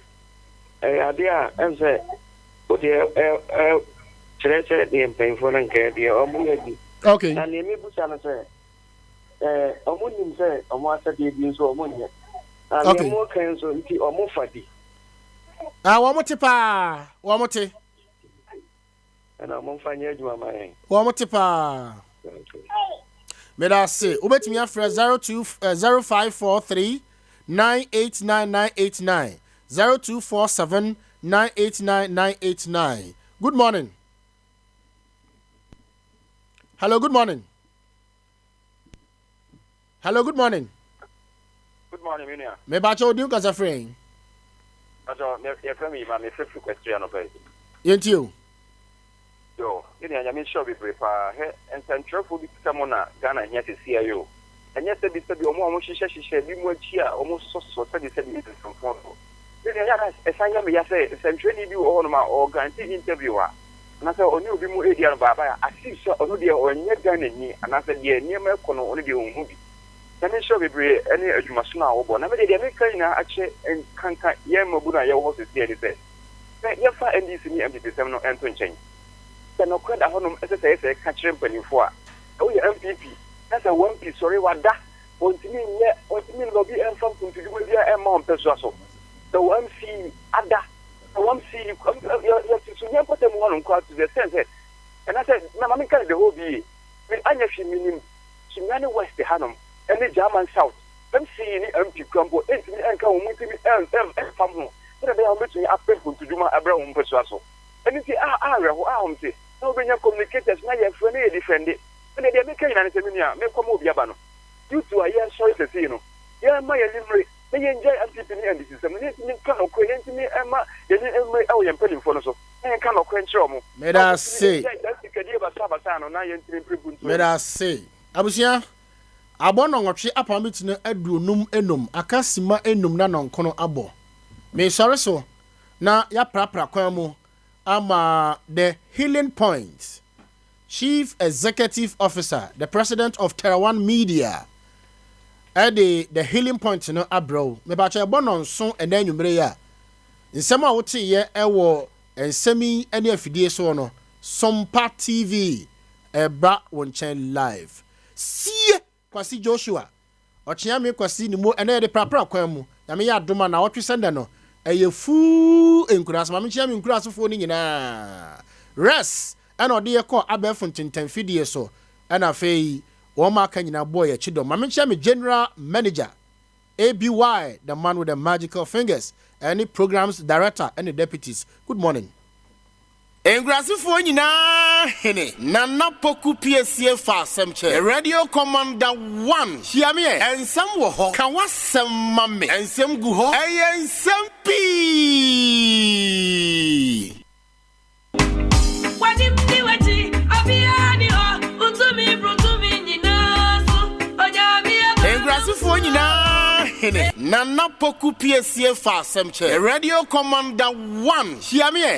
adia ense o de Chere the painful and care the Omu. Okay. And the Mibusan say, Omunim say, Omasa did so Omunia. And the more cancer, or more fatty. One more tipa. One more tea. And I'm on fire, you are my. One more tipa. May I say, ubet me after 0543 989 0247 989. Good morning. Hello, good morning. Hello, good morning. Good morning, Minia. Me bacho do cause a friend. Ajo, me friend me, my first question of it. Yentio. Yo, I'm sure we prepare and central for someone Ghana here to see you. And yes, they said you almost she be more cheer, almost so said it from phone. As I am, yes, central you all my guarantee interviewer. And I said, only be more idiot, Baba. I see so only or near Ghana, and I said, yeah, near Melcon only the movie. Let me show you any educational or never did American actually and can't Yamabuna, your horses here. He said, yes, and this me and the seminal Anton change. No credit home as I say, catch him when you for. Oh, your MPP. That's a 1 piece, sorry, what that? What you mean, yeah, what you mean, lobby and something to do with your amount of so. The 1C, Ada, the 1C, you put them one on card to the sense. And I said, Mamma, can the whole be. With Anya, meaning, Shimani West, the Hanum, and the German South. Let me see any empty crumble, and come with me and from home. So they are making up people to do my Abraham Persuaso. And you say, say. No, when you communicators, now you have friendly defended. And they make an answer, make come over Yabano. You two are here, sorry to see you. Yeah, my livery. They enjoy antiphony and this is a minute, cannot quench me, Emma, and every hour and penny for us. And cannot quench you. May I say, may I say, Abusia, Abon on watch upon it no edunum enum, Akasima enum nanon kono abo. May sorry so. Na ya prapra kwamo. The Healing Point Chief Executive Officer, the President of Terawan Media. The Healing Point no abro. Me ba che bonon so ena nwumre ya. Nsem a wote ye ewo ensemi ene afidie so no. Sompa TV ebra wonchen live. Sie kwasi Joshua. Ochia me kwasi ni mo ena de prapra kwan mu. Ya me ya adoma na wotwe sende no. Eye fu enkuras ma me chia me enkuras fo ni nyina res ana ode ye ko abefo ntintan fidie so ana fei wo ma ka nyina boy ya chidom ma me chia me general manager ABY, the man with the magical fingers, any programs director, any deputies. Good morning. Engrasifo nyina hene nana Poku Piesie fa semche radio commander 1 hia me ensem wo ho ka wasem mame ensem gu ho ensem pi wadim diwati abiani ho utumi brutumi nyina so onyami engrasifo nyina hene nana Poku Piesie fa semche radio commander 1 hia me